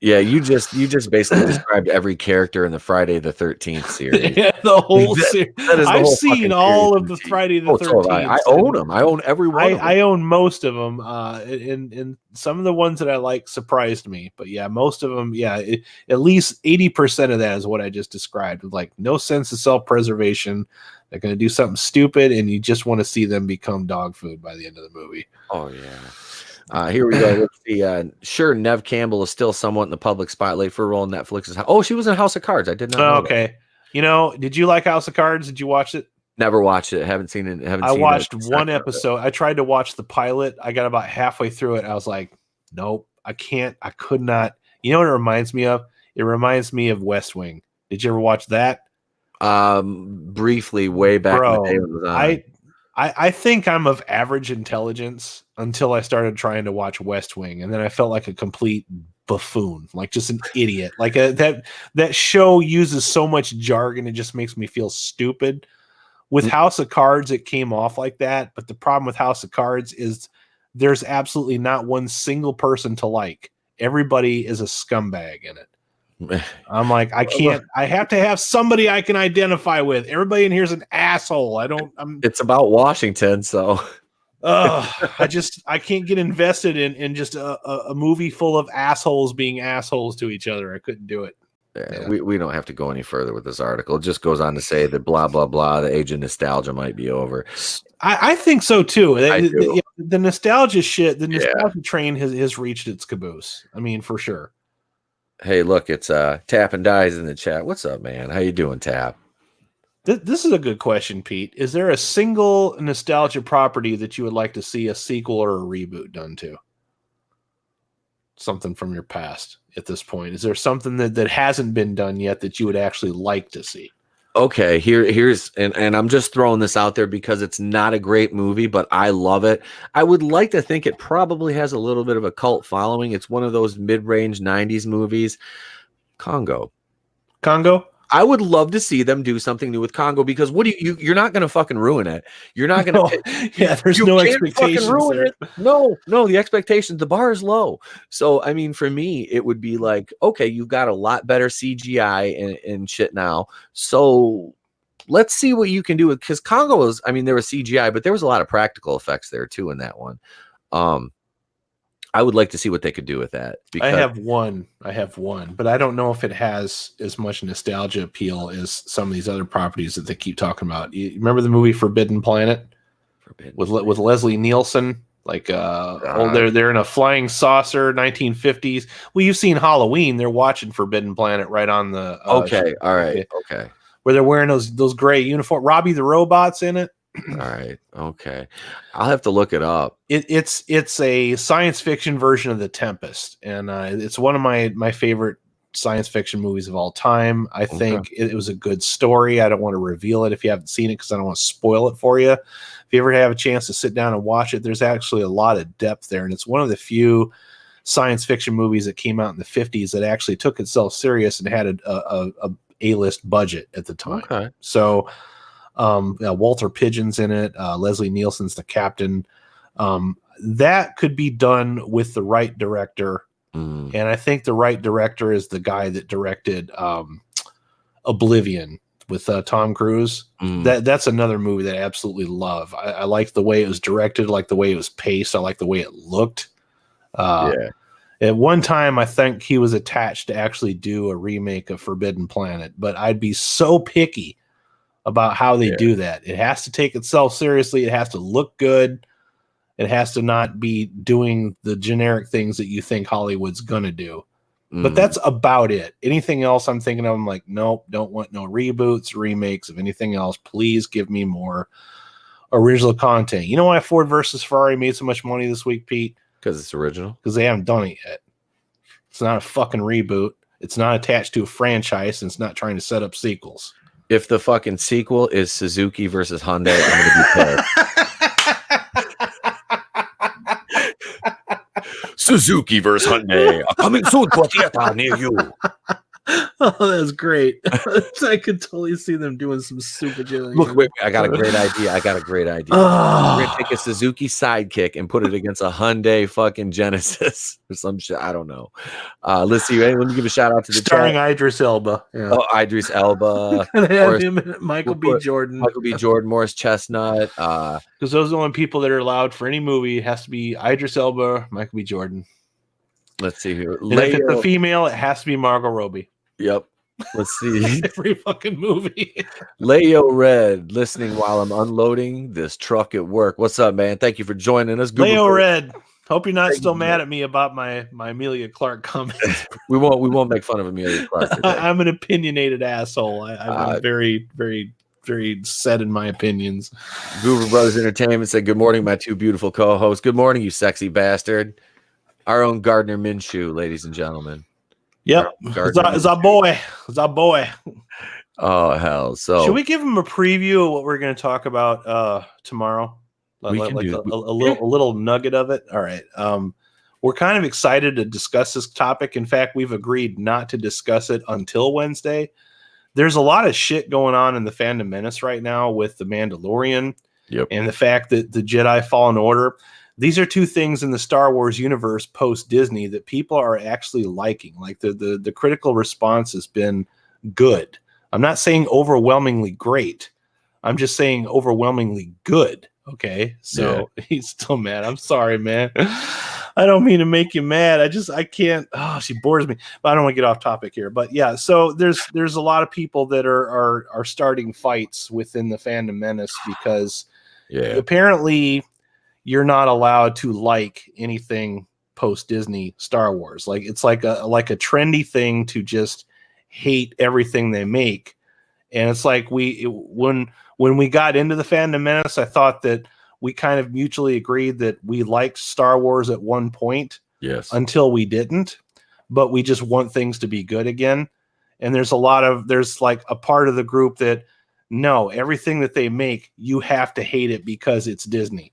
Yeah, you just basically described every character in the Friday the 13th series. Yeah, the whole series. That is the I've whole seen fucking all series of the routine. Friday the Oh, so have 13th. I own them. I own every one of them. I own most of them. And some of the ones that I like surprised me. But yeah, most of them, yeah, at least 80% of that is what I just described. With like no sense of self-preservation. They're going to do something stupid, and you just want to see them become dog food by the end of the movie. Oh, yeah. Here we go. Let's see. Sure, Nev Campbell is still somewhat in the public spotlight for a role in Netflix's. Oh, she was in House of Cards. I did not know. Okay. That. Did you like House of Cards? Did you watch it? Never watched it. Haven't seen it. I watched one episode. I tried to watch the pilot. I got about halfway through it. I was like, nope, I can't. I could not. You know what it reminds me of? It reminds me of West Wing. Did you ever watch that? Briefly, way back in the day. It was on. I think I'm of average intelligence until I started trying to watch West Wing, and then I felt like a complete buffoon, like just an idiot. Like that show uses so much jargon, it just makes me feel stupid. With House of Cards, it came off like that, but the problem with House of Cards is there's absolutely not one single person to like. Everybody is a scumbag in it. I'm like, I can't. I have to have somebody I can identify with. Everybody in here is an asshole. It's about Washington, so. I can't get invested in just a movie full of assholes being assholes to each other. I couldn't do it. Yeah. We don't have to go any further with this article. It just goes on to say that blah blah blah. The age of nostalgia might be over. I think so too. Do. The nostalgia shit. The nostalgia train has reached its caboose. I mean, for sure. Hey, look, it's Tap and Dies in the chat. What's up, man? How you doing, Tap? This is a good question, Pete. Is there a single nostalgia property that you would like to see a sequel or a reboot done to? Something from your past at this point. Is there something that hasn't been done yet that you would actually like to see? Okay, here's and I'm just throwing this out there because it's not a great movie, but I love it. I would like to think it probably has a little bit of a cult following. It's one of those mid-range 90s movies. Congo. I would love to see them do something new with Congo because what do you're not going to fucking ruin it. You're not going to. Yeah, there's no expectations there. No, the expectations, the bar is low. So, I mean, for me, it would be like, okay, you've got a lot better CGI and shit now. So let's see what you can do with, because Congo was, I mean, there was CGI, but there was a lot of practical effects there too in that one. I would like to see what they could do with that. I have one, but I don't know if it has as much nostalgia appeal as some of these other properties that they keep talking about. You remember the movie Forbidden Planet with Leslie Nielsen? Like, they're in a flying saucer, 1950s. Well, you've seen Halloween. They're watching Forbidden Planet right on the. Okay, all right, okay. Where they're wearing those gray uniforms. Robbie the Robot's in it. All right. Okay. I'll have to look it up. It's a science fiction version of The Tempest, and it's one of my favorite science fiction movies of all time. I think it was a good story. I don't want to reveal it if you haven't seen it because I don't want to spoil it for you. If you ever have a chance to sit down and watch it, there's actually a lot of depth there, and it's one of the few science fiction movies that came out in the 50s that actually took itself serious and had a A-list budget at the time. Okay. So Walter Pidgeon's in it. Leslie Nielsen's the captain. That could be done with the right director. And I think the right director is the guy that directed Oblivion with Tom Cruise. That's another movie that I absolutely love. I like the way it was directed, I like the way it was paced, I like the way it looked. At one time, I think he was attached to actually do a remake of Forbidden Planet, but I'd be so picky about how they do that. It has to take itself seriously. It has to look good. It has to not be doing the generic things that you think Hollywood's going to do. But that's about it. Anything else I'm thinking of, I'm like, nope, don't want no reboots, remakes of anything else. Please give me more original content. You know why Ford versus Ferrari made so much money this week, Pete? Because it's original. Because they haven't done it yet. It's not a fucking reboot. It's not attached to a franchise, and it's not trying to set up sequels. If the fucking sequel is Suzuki versus Hyundai, I'm going to be pissed. Suzuki versus Hyundai are coming soon to a theater near you. Oh, that's great. I could totally see them doing some stupid shit. Look, wait, I got a great idea. We're gonna take a Suzuki Sidekick and put it against a Hyundai fucking Genesis or some shit. I don't know. Let's see. Let me give a shout out to the starring chat. Idris Elba. Yeah. Oh, Idris Elba. And have Morris, him and Michael B. Jordan. Michael B. Jordan, Morris Chestnut. Because those are the only people that are allowed for any movie. It has to be Idris Elba, Michael B. Jordan. Let's see here. And if it's a female, it has to be Margot Robbie. Yep. Let's see. Every fucking movie. Leo Red, listening while I'm unloading this truck at work. What's up, man? Thank you for joining us. Leo Red. Hope you're not still mad at me about my Amelia Clark comments. we won't make fun of Amelia Clark today. I'm an opinionated asshole. I'm very, very, very set in my opinions. Goober Brothers Entertainment said, "Good morning, my two beautiful co-hosts. Good morning, you sexy bastard." Our own Gardner Minshew, ladies and gentlemen. Yep, it's our boy. It's our boy. Oh hell! So should we give him a preview of what we're going to talk about tomorrow? We can do a little nugget of it. All right. We're kind of excited to discuss this topic. In fact, we've agreed not to discuss it until Wednesday. There's a lot of shit going on in the Phantom Menace right now with the Mandalorian and the fact that the Jedi Fallen Order. These are two things in the Star Wars universe post Disney that people are actually liking. Like the critical response has been good. I'm not saying overwhelmingly great. I'm just saying overwhelmingly good. Okay. So he's still mad. I'm sorry, man. I don't mean to make you mad. I can't. Oh, she bores me. But I don't want to get off topic here. But yeah, so there's a lot of people that are starting fights within the Phantom Menace because apparently you're not allowed to like anything post Disney Star Wars. Like it's like a trendy thing to just hate everything they make. And it's like when we got into the Phantom Menace, I thought that we kind of mutually agreed that we liked Star Wars at one point. Yes. Until we didn't, but we just want things to be good again. And there's like a part of the group that no, everything that they make, you have to hate it because it's Disney.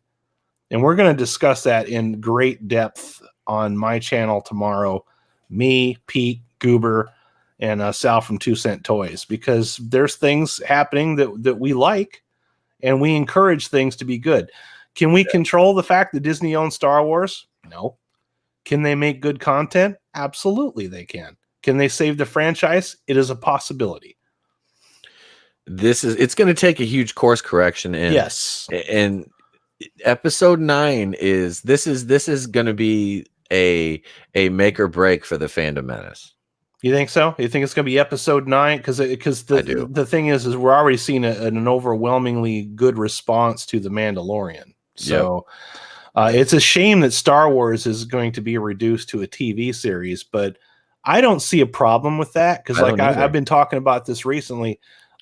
And we're going to discuss that in great depth on my channel tomorrow. Me, Pete, Goober, and Sal from 2 Cent Toys, because there's things happening that we like, and we encourage things to be good. Can we control the fact that Disney owns Star Wars? No. Can they make good content? Absolutely they can. Can they save the franchise? It is a possibility. It's going to take a huge course correction. And, yes. And episode 9 is going to be a make or break for the Phantom Menace. You think so? You think it's going to be episode 9? Because the thing is we're already seeing an overwhelmingly good response to the Mandalorian. So it's a shame that Star Wars is going to be reduced to a TV series, but I don't see a problem with that because, like I've been talking about this recently.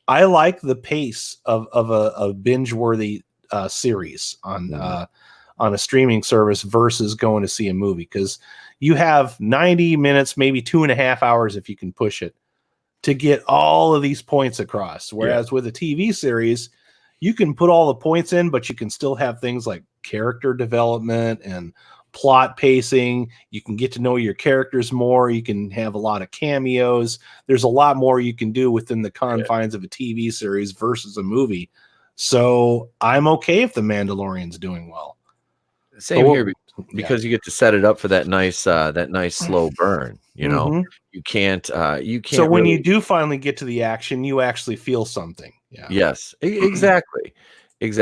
I like the pace of a binge-worthy series on a streaming service versus going to see a movie, because you have 90 minutes, maybe 2.5 hours if you can push it, to get all of these points across. Whereas with a TV series, you can put all the points in, but you can still have things like character development and plot pacing. You can get to know your characters more. You can have a lot of cameos. There's a lot more you can do within the confines of a TV series versus a movie. So I'm okay if the Mandalorian's doing well. Same here, because you get to set it up for that nice slow burn. You know, you can't. So when you do finally get to the action, you actually feel something. Yeah. Yes, exactly. That's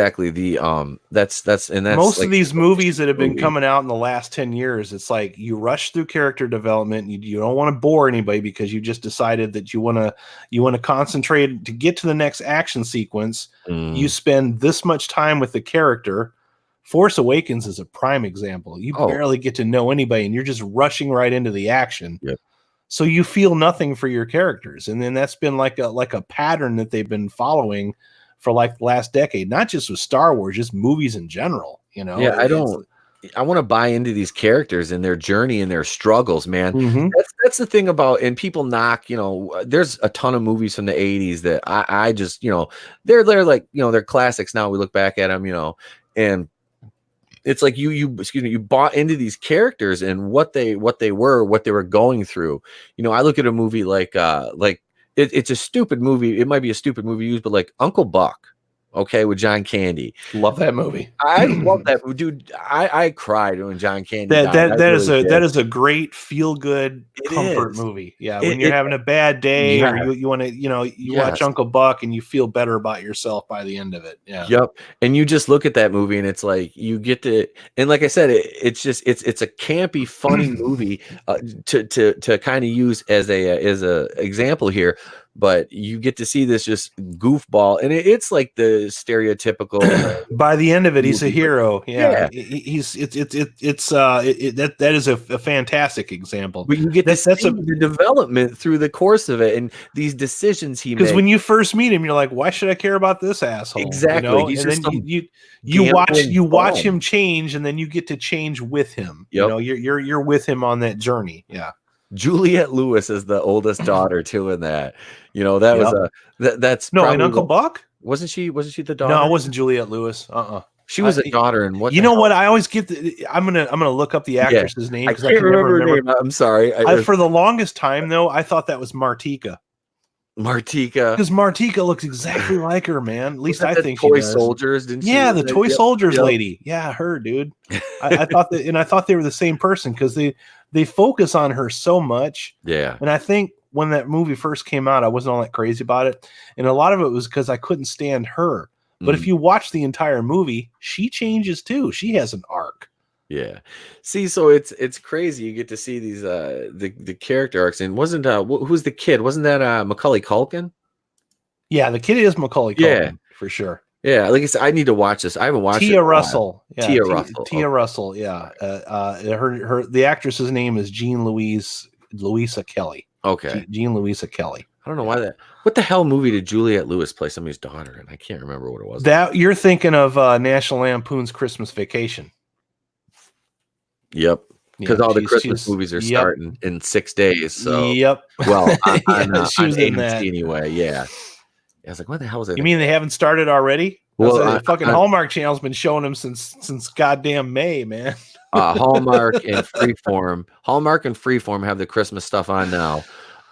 most like, of these movies that have been coming out in the last 10 years. It's like you rush through character development. You don't want to bore anybody because you just decided that you want to concentrate to get to the next action sequence. You spend this much time with the character. Force Awakens is a prime example. You barely get to know anybody, and you're just rushing right into the action. Yep. So you feel nothing for your characters, and then that's been like a pattern that they've been following for like the last decade, not just with Star Wars, just movies in general. You know, I want to buy into these characters and their journey and their struggles, man. That's the thing about, and people knock, you know, there's a ton of movies from the 80s that I just, you know, they're like, you know, they're classics now. We look back at them, you know, and it's like you bought into these characters and what they were going through. I look at a movie like it's a stupid movie. It might be a stupid movie used, but like Uncle Buck, okay, with John Candy. Love that movie. I love that dude. I cried when John Candy died. That is a great feel good comfort movie. Yeah, when you're having a bad day or you want to you watch Uncle Buck and you feel better about yourself by the end of it. Yeah. Yep. And you just look at that movie and it's like you get to, and like I said, it's a campy, funny movie to kind of use as a example here. But you get to see this just goofball, and it's like the stereotypical. By the end of it, he's a hero. Yeah, that is a fantastic example. But you get to see the development through the course of it, and these decisions he makes. Because when you first meet him, you're like, "Why should I care about this asshole?" Exactly. And then you watch him change, and then you get to change with him. Yep. You're with him on that journey. Yeah. Juliette Lewis is the oldest daughter too in that. That's no, in Uncle Buck? Wasn't she the daughter? No, it wasn't Juliette Lewis. She was a daughter in what? You know what? I always get I'm gonna look up the actress's name because I can't remember her name. I'm sorry. For the longest time though, I thought that was Martika. Because Martika looks exactly like her, man. At least I think Toy Soldiers, didn't she? Yeah, the Toy Soldiers lady. Yeah, her, dude. I thought that, and I thought they were the same person because they focus on her so much. Yeah. And I think when that movie first came out, I wasn't all that crazy about it. And a lot of it was because I couldn't stand her. But if you watch the entire movie, she changes too. She has an arc. Yeah. See, so it's crazy. You get to see these the character arcs. And wasn't who's the kid? Wasn't that Macaulay Culkin? Yeah, the kid is Macaulay Culkin for sure. Yeah, like I said, I need to watch this. I haven't watched Tia Russell. Yeah, Tia Russell. Tia Russell. Yeah. The actress's name is Jean Louisa Kelly. Okay. Jean Louisa Kelly. I don't know why that. What the hell movie did Juliette Lewis play somebody's daughter in? I can't remember what it was. That you're thinking of National Lampoon's Christmas Vacation. Yep. Because all the Christmas movies are starting in 6 days. So well, she was in that anyway. Yeah. I was like, what the hell was it? You mean they haven't started already? Well, fucking Hallmark Channel's been showing them since goddamn May, man. Hallmark and Freeform have the Christmas stuff on now.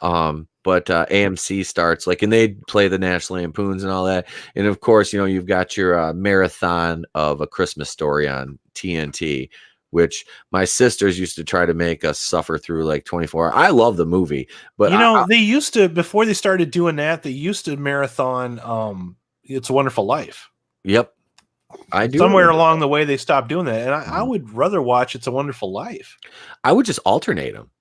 But AMC starts and they play the National Lampoons and all that. And of course, you've got your marathon of A Christmas Story on TNT, which my sisters used to try to make us suffer through 24 hours. I love the movie, but they used to, before they started doing that, they used to marathon It's a Wonderful Life. Yep. I do. Somewhere along the way they stopped doing that. And I would rather watch It's a Wonderful Life. I would just alternate them.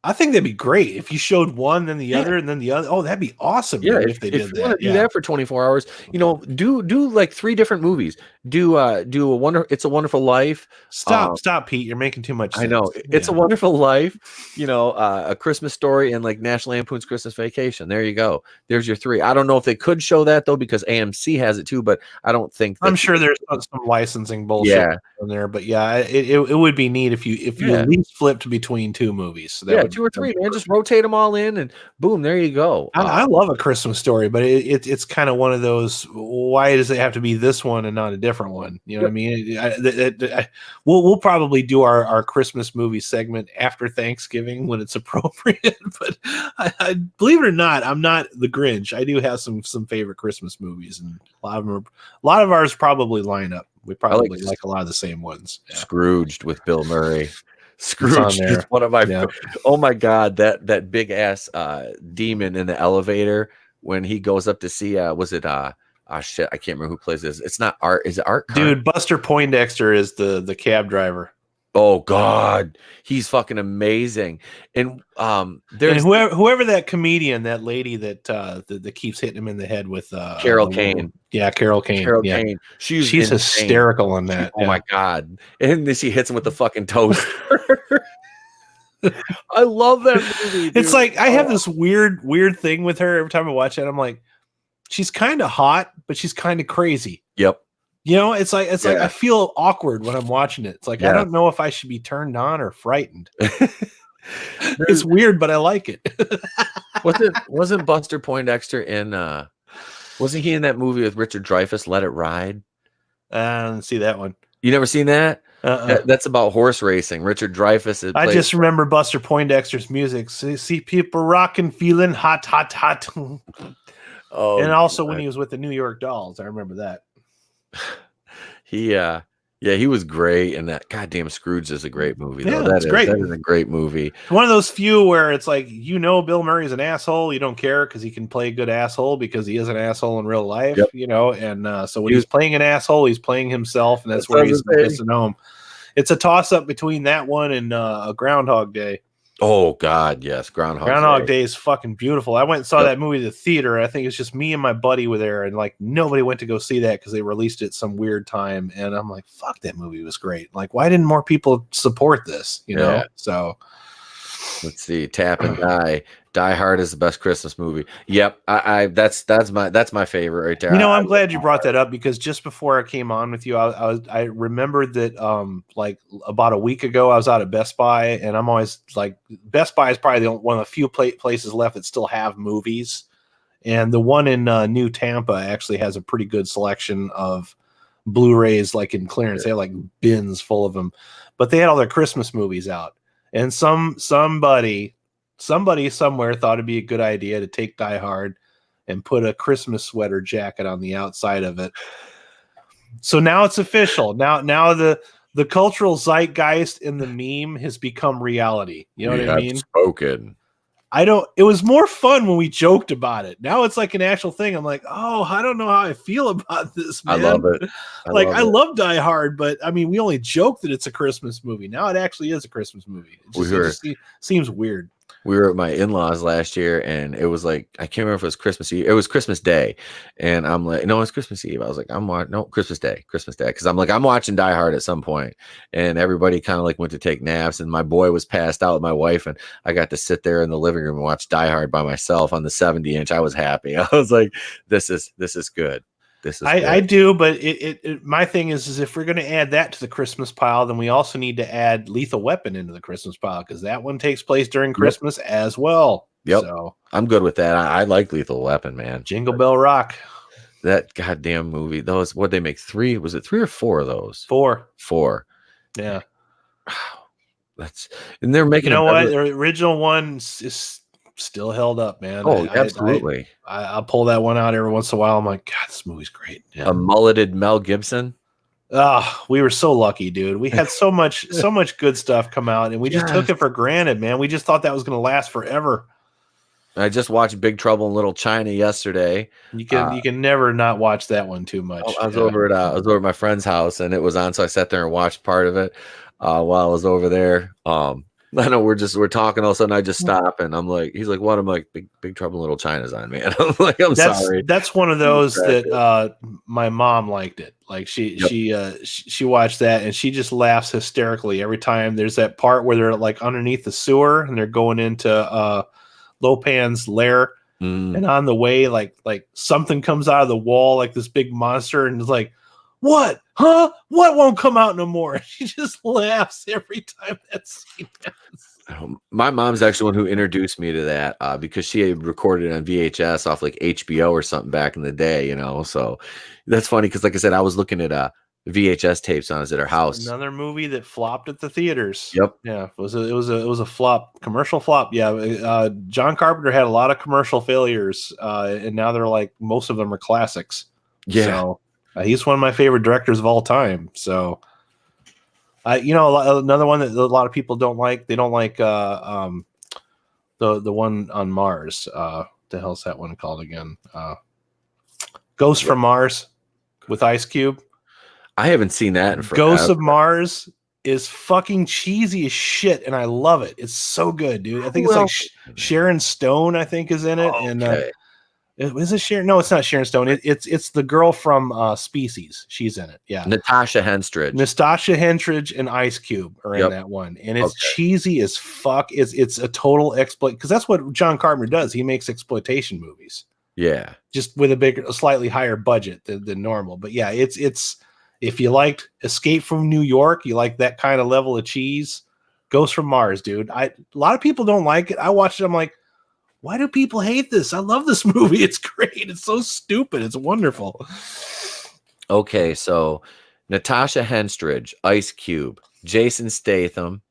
I think that'd be great if you showed one, then the other, and then the other. Oh, that'd be awesome. Yeah, if they did that. Want to do that for 24 hours, do 3 different movies. Do It's a Wonderful Life. Stop, Pete. You're making too much sense. I know. It's a Wonderful Life. A Christmas Story and National Lampoon's Christmas Vacation. There you go. There's your 3. I don't know if they could show that though because AMC has it too, but I don't think. I'm sure there's some licensing bullshit in there, but it would be neat if you at least flipped between 2 movies. So that 2 or 3, man. Just rotate them all in, and boom, there you go. I love A Christmas Story, but it's kind of one of those. Why does it have to be this one and not a different one? You know what I mean? We'll probably do our Christmas movie segment after Thanksgiving when it's appropriate. But I believe it or not, I'm not the Grinch. I do have some favorite Christmas movies, and a lot of ours probably line up. We probably like a lot of the same ones. Yeah. Scrooged with Bill Murray. Scrooge is one of my oh my god, that big ass demon in the elevator when he goes up to see shit, I can't remember who plays this. It's not Art. Is it Art? Dude, Buster Poindexter is the cab driver. Oh god, he's fucking amazing. And there's whoever that comedian, that lady that keeps hitting him in the head with Carol Kane. Yeah, Carol Kane. Kane. She's hysterical in that. Oh my god. And then she hits him with the fucking toaster. I love that movie, dude. It's like I have this weird thing with her every time I watch it. I'm like, she's kind of hot, but she's kind of crazy. Yep. It's like I feel awkward when I'm watching it. It's like I don't know if I should be turned on or frightened. It's weird, but I like it. Wasn't Buster Poindexter in wasn't he in that movie with Richard Dreyfuss, Let It Ride? I didn't see that one. You never seen that? Uh-uh. That's about horse racing. Richard Dreyfuss. I just remember Buster Poindexter's music. See people rocking, feeling hot, hot, hot. Oh, And also when God. he was with the New York Dolls, I remember that. He was great, and that goddamn Scrooge is a great movie. Though Yeah, it's great. That is a great movie. It's one of those few where it's like, Bill Murray's an asshole. You don't care because he can play a good asshole because he is an asshole in real life, Yep. And so when he's playing an asshole, he's playing himself, and that's where he's missing home. It's a toss up between that one and Groundhog Day. Oh God, yes, Groundhog Day is fucking beautiful. I went and saw that movie at the theater. I think it's just me and my buddy were there, and like nobody went to go see that because they released it some weird time. And I'm like, fuck, that movie was great. Like, why didn't more people support this? You know? So let's see, Tap and Die. Die Hard is the best Christmas movie. Yep, that's my favorite right there. I'm glad you brought that up because just before I came on with you, I remembered that like about a week ago I was out at Best Buy, and I'm always like, Best Buy is probably one of the few places left that still have movies, and the one in New Tampa actually has a pretty good selection of Blu-rays, like in clearance. They have like bins full of them, but they had all their Christmas movies out, and somebody somewhere thought it'd be a good idea to take Die Hard and put a Christmas sweater jacket on the outside of it. So now it's official. Now the cultural zeitgeist in the meme has become reality. You know what I mean? Spoken. It was more fun when we joked about it. Now it's like an actual thing. I'm like, oh, I don't know how I feel about this, man. I love it. I love Die Hard, but I mean, we only joke that it's a Christmas movie. Now it actually is a Christmas movie. It just seems weird. We were at my in-laws last year, and it was like, I can't remember if it was Christmas Eve. It was Christmas Day, and I'm like, no, it's Christmas Eve. I was like, Christmas Day, because I'm like, I'm watching Die Hard at some point, and everybody kind of like went to take naps, and my boy was passed out with my wife, and I got to sit there in the living room and watch Die Hard by myself on the 70-inch. I was happy. I was like, this is good. I do, but my thing is if we're going to add that to the Christmas pile, then we also need to add Lethal Weapon into the Christmas pile because that one takes place during Christmas as well. Yep. So I'm good with that. I like Lethal Weapon, man. Jingle Bell Rock. That goddamn movie. Those, what'd they make? 3? Was it 3 or 4 of those? 4. Yeah. And they're making. You know what? The original one is still held up, man. Oh, absolutely. I'll pull that one out every once in a while. I'm like, God, this movie's great. Yeah. A mulleted Mel Gibson. We were so lucky, dude. We had so much good stuff come out, and we just took it for granted, man. We just thought that was going to last forever. I just watched Big Trouble in Little China yesterday. You can never not watch that one too much. I was over at my friend's house, and it was on, so I sat there and watched part of it while I was over there. I know we're talking, all of a sudden I just stop, and I'm like, he's like, what? I'm like, Big Trouble in Little China's on, man. I'm like, sorry. That's one of those that my mom liked it. Like she watched that, and she just laughs hysterically every time there's that part where they're like underneath the sewer and they're going into Lopan's lair, and on the way, like something comes out of the wall, like this big monster, and it's like, what? Huh? What won't come out no more? She just laughs every time that scene happens. My mom's actually one who introduced me to that because she had recorded it on VHS off like HBO or something back in the day, you know. So that's funny because, like I said, I was looking at VHS tapes on us at her house. Another movie that flopped at the theaters. Yep. Yeah, it was a flop, commercial flop. Yeah, John Carpenter had a lot of commercial failures, and now they're like most of them are classics. Yeah. So, he's one of my favorite directors of all time. So, another one that a lot of people don't like. They don't like the one on Mars. The hell's that one called again? Ghost from Mars with Ice Cube. I haven't seen that in forever. Ghosts of Mars is fucking cheesy as shit, and I love it. It's so good, dude. I think it's like Sharon Stone, I think, is in it. Okay. And is it Sharon? No, it's not Sharon Stone. It's the girl from Species. She's in it. Yeah, Natasha Henstridge and Ice Cube are in that one, and it's cheesy as fuck. It's a total exploit because that's what John Carpenter does. He makes exploitation movies. Yeah, just with a slightly higher budget than normal. But yeah, it's if you liked Escape from New York, you like that kind of level of cheese. Ghost from Mars, dude. A lot of people don't like it. I watched it. I'm like, why do people hate this? I love this movie. It's great. It's so stupid. It's wonderful. Okay, so Natasha Henstridge, Ice Cube, Jason Statham,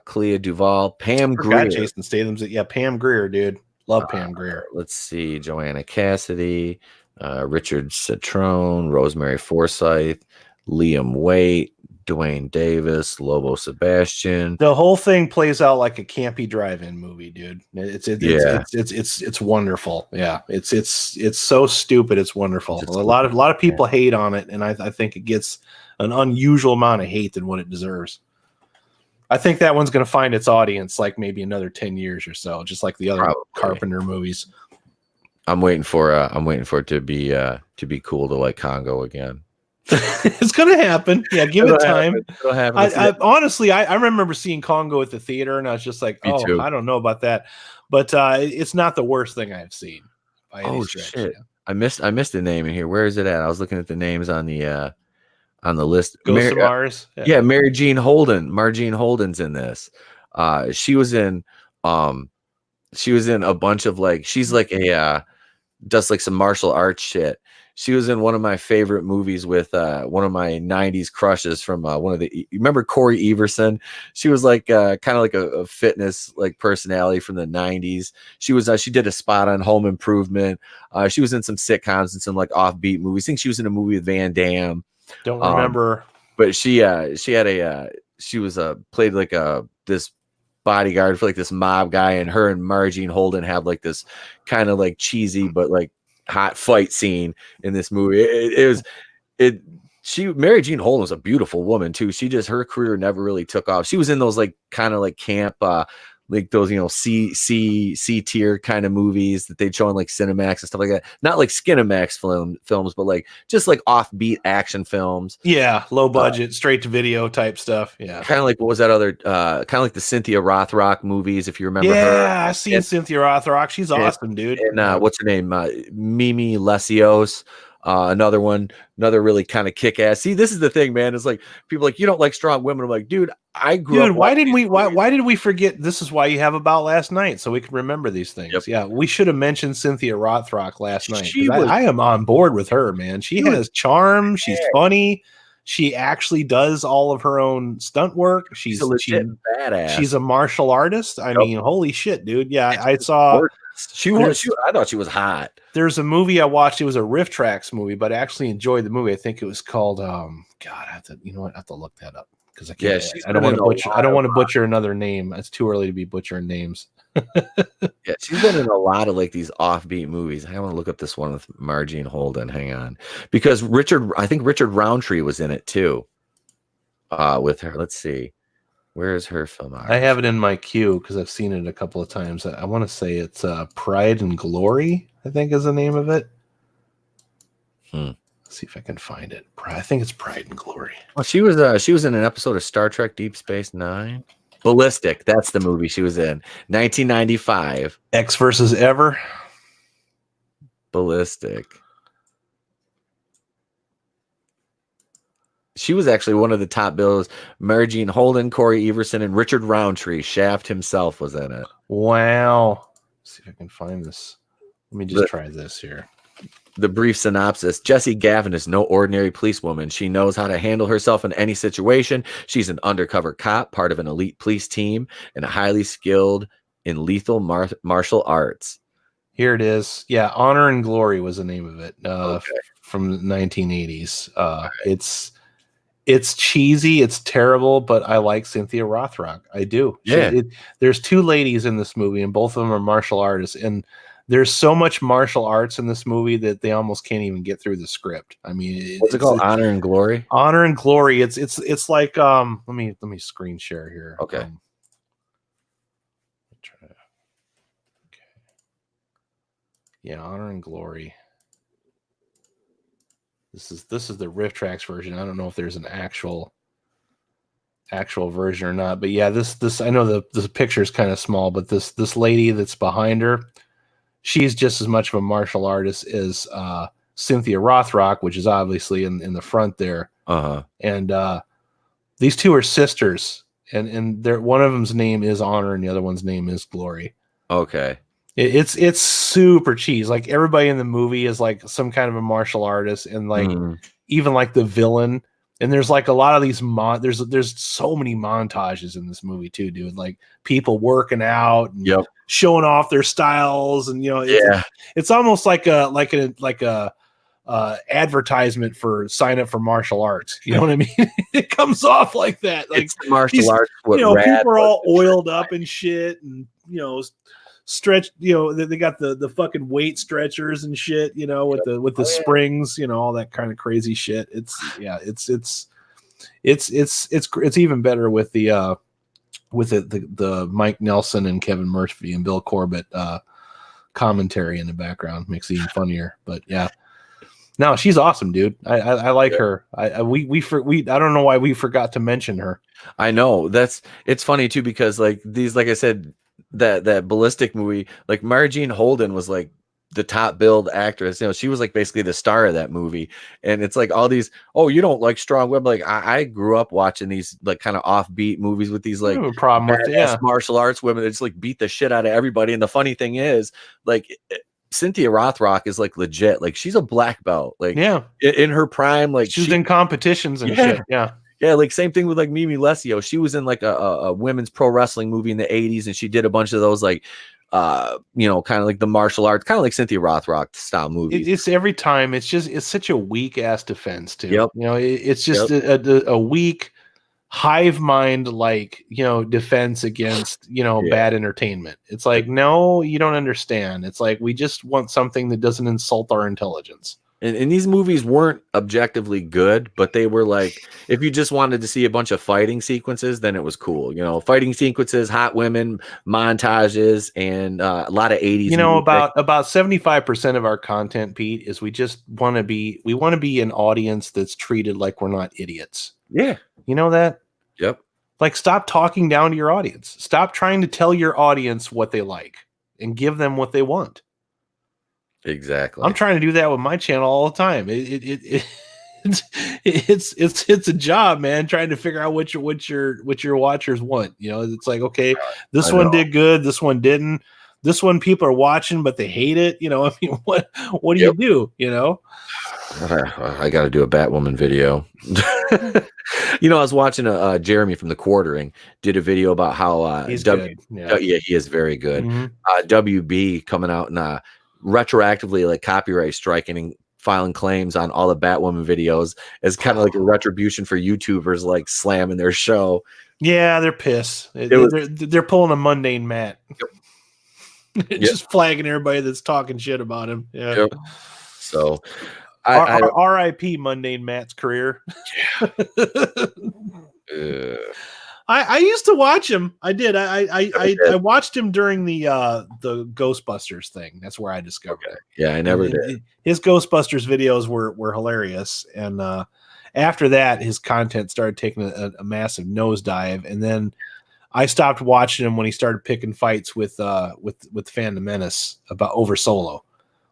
Clea Duvall, Pam Forgot Grier. Jason Statham's. Yeah, Pam Grier, dude. Love Pam Grier. Let's see, Joanna Cassidy, Richard Citrone, Rosemary Forsyth, Liam Waite, Dwayne Davis, Lobo Sebastian. The whole thing plays out like a campy drive-in movie, dude. It's wonderful. Yeah, it's so stupid. It's wonderful. A lot of people hate on it, and I think it gets an unusual amount of hate than what it deserves. I think that one's going to find its audience like maybe another 10 years or so, just like the other Carpenter movies. I'm waiting for it to be cool to like Congo again. It's gonna happen. Yeah, give it time. It'll happen. Honestly, I remember seeing Congo at the theater, and I was just like, oh, I don't know about that, but it's not the worst thing I've seen. By any stretch. Shit! Yeah. I missed the name in here. Where is it at? I was looking at the names on the list. Ghost of Mars. Yeah, Margene Holden's in this. She was in a bunch of like, she's like does like some martial arts shit. She was in one of my favorite movies with one of my 90s crushes from you remember Corey Everson? She was like kind of like a fitness like personality from the 90s. She did a spot on Home Improvement. She was in some sitcoms and some like offbeat movies. I think she was in a movie with Van Damme. Don't remember. But she played like this bodyguard for like this mob guy, and her and Margene Holden have like this kind of like cheesy but like hot fight scene in this movie. Margene Holden was a beautiful woman too. Her career never really took off. She was in those like kind of like camp like those, C tier kind of movies that they'd show on like Cinemax and stuff like that. Not like Skinemax films, but like just like offbeat action films. Yeah, low budget, straight to video type stuff. Yeah, kind of like what was that other? Kind of like the Cynthia Rothrock movies, if you remember her. Yeah, I've seen Cynthia Rothrock. She's awesome, dude. And what's her name? Mimi Lesios. Another really kind of kick ass. See, this is the thing, man. It's like people like, you don't like strong women. I'm like, dude, I grew up. Why did we forget? This is why you have About Last Night, so we can remember these things. Yep. Yeah, we should have mentioned Cynthia Rothrock last night. I am on board with her, man. She has charm. She's funny. She actually does all of her own stunt work. She's a legit badass. She's a martial artist. I mean, holy shit, dude. Yeah, I saw. I thought she was hot. There's a movie I watched. It was a Riff Tracks movie, but I actually enjoyed the movie. I think it was called God. I have to look that up because I can't. Yeah, I don't want to butcher another name. It's too early to be butchering names. Yeah, she's been in a lot of like these offbeat movies. I want to look up this one with Margene Holden. Hang on, because I think Richard Roundtree was in it too. With her, let's see. Where is her film? I have it in my queue because I've seen it a couple of times. I want to say it's Pride and Glory, I think is the name of it. Let's see if I can find it. I think it's Pride and Glory. Well, she was in an episode of Star Trek Deep Space Nine. Ballistic, that's the movie she was in. 1995. X versus Ever. Ballistic. She was actually one of the top bills. Margene Holden, Corey Everson, and Richard Roundtree. Shaft himself was in it. Wow. Let's see if I can find this. Let me just try this here. The brief synopsis. Jessie Gavin is no ordinary policewoman. She knows how to handle herself in any situation. She's an undercover cop, part of an elite police team, and highly skilled in lethal martial arts. Here it is. Yeah, Honor and Glory was the name of it. From the 1980s. It's cheesy, it's terrible, but I like Cynthia Rothrock. I do. Yeah. There's two ladies in this movie, and both of them are martial artists. And there's so much martial arts in this movie that they almost can't even get through the script. I mean, what's it called? Honor and Glory. Honor and Glory. It's like let me screen share here. Okay. Okay. Yeah, Honor and Glory. This is the Riff Tracks version. I don't know if there's an actual version or not, but yeah, this I know the picture is kind of small, but this lady that's behind her, she's just as much of a martial artist as Cynthia Rothrock, which is obviously in the front there. And these two are sisters, and one of them's name is Honor, and the other one's name is Glory. Okay. It's super cheese. Like everybody in the movie is like some kind of a martial artist, and like even like the villain And there's like a lot of these there's so many montages in this movie too, dude. Like people working out and showing off their styles, and it's almost like a advertisement for sign up for martial arts. You know what I mean? It comes off like that. Like it's martial arts. People are all oiled up and shit, and stretch. They got the fucking weight stretchers and shit. With the springs. All that kind of crazy shit. It's even better with the Mike Nelson and Kevin Murphy and Bill Corbett commentary in the background. Makes it even funnier. But yeah. No, she's awesome, dude. I like her. I don't know why we forgot to mention her. I know it's funny too, because like I said, that ballistic movie, like Margene Holden was like the top billed actress. She was like basically the star of that movie. And it's like all these, you don't like strong women. Like I grew up watching these like kind of offbeat movies with these like martial arts women that just like beat the shit out of everybody. And the funny thing is, like, Cynthia Rothrock is like legit. Like she's a black belt. Like in her prime, like she's in competitions and shit. Yeah. Like same thing with like Mimi Lesio. She was in like a women's pro wrestling movie in the 80s, and she did a bunch of those like kind of like the martial arts, kind of like Cynthia Rothrock style movies. It's every time. It's such a weak ass defense too. It's just a weak hive mind, like, defense against, bad entertainment. It's like, no, you don't understand. It's like, we just want something that doesn't insult our intelligence. And these movies weren't objectively good, but they were like, if you just wanted to see a bunch of fighting sequences, then it was cool. Fighting sequences, hot women, montages, and a lot of 80s. About 75% of our content, Pete, is we just want to be an audience that's treated like we're not idiots. Yeah. You know that? Yep. Like, stop talking down to your audience. Stop trying to tell your audience what they like and give them what they want. Exactly. I'm trying to do that with my channel all the time. It's a job, man, trying to figure out what your watchers want. It's like, okay, this one did good, this one didn't. This one people are watching, but they hate it. I mean, what do you do? I got to do a Batwoman video. I was watching Jeremy from The Quartering did a video about how he's good. He is very good. Mm-hmm. WB coming out and retroactively like copyright striking and filing claims on all the Batwoman videos as kind of like a retribution for YouTubers like slamming their show. Yeah, they're pissed. They're pulling a mundane Matt. Just flagging everybody that's talking shit about him. Yeah. Yep. So R.I.P. Mundane Matt's career. I used to watch him. I did. I watched him during the Ghostbusters thing. That's where I discovered it. Yeah, I never did. His Ghostbusters videos were hilarious, and after that, his content started taking a massive nosedive. And then I stopped watching him when he started picking fights with Phantom Menace over Solo.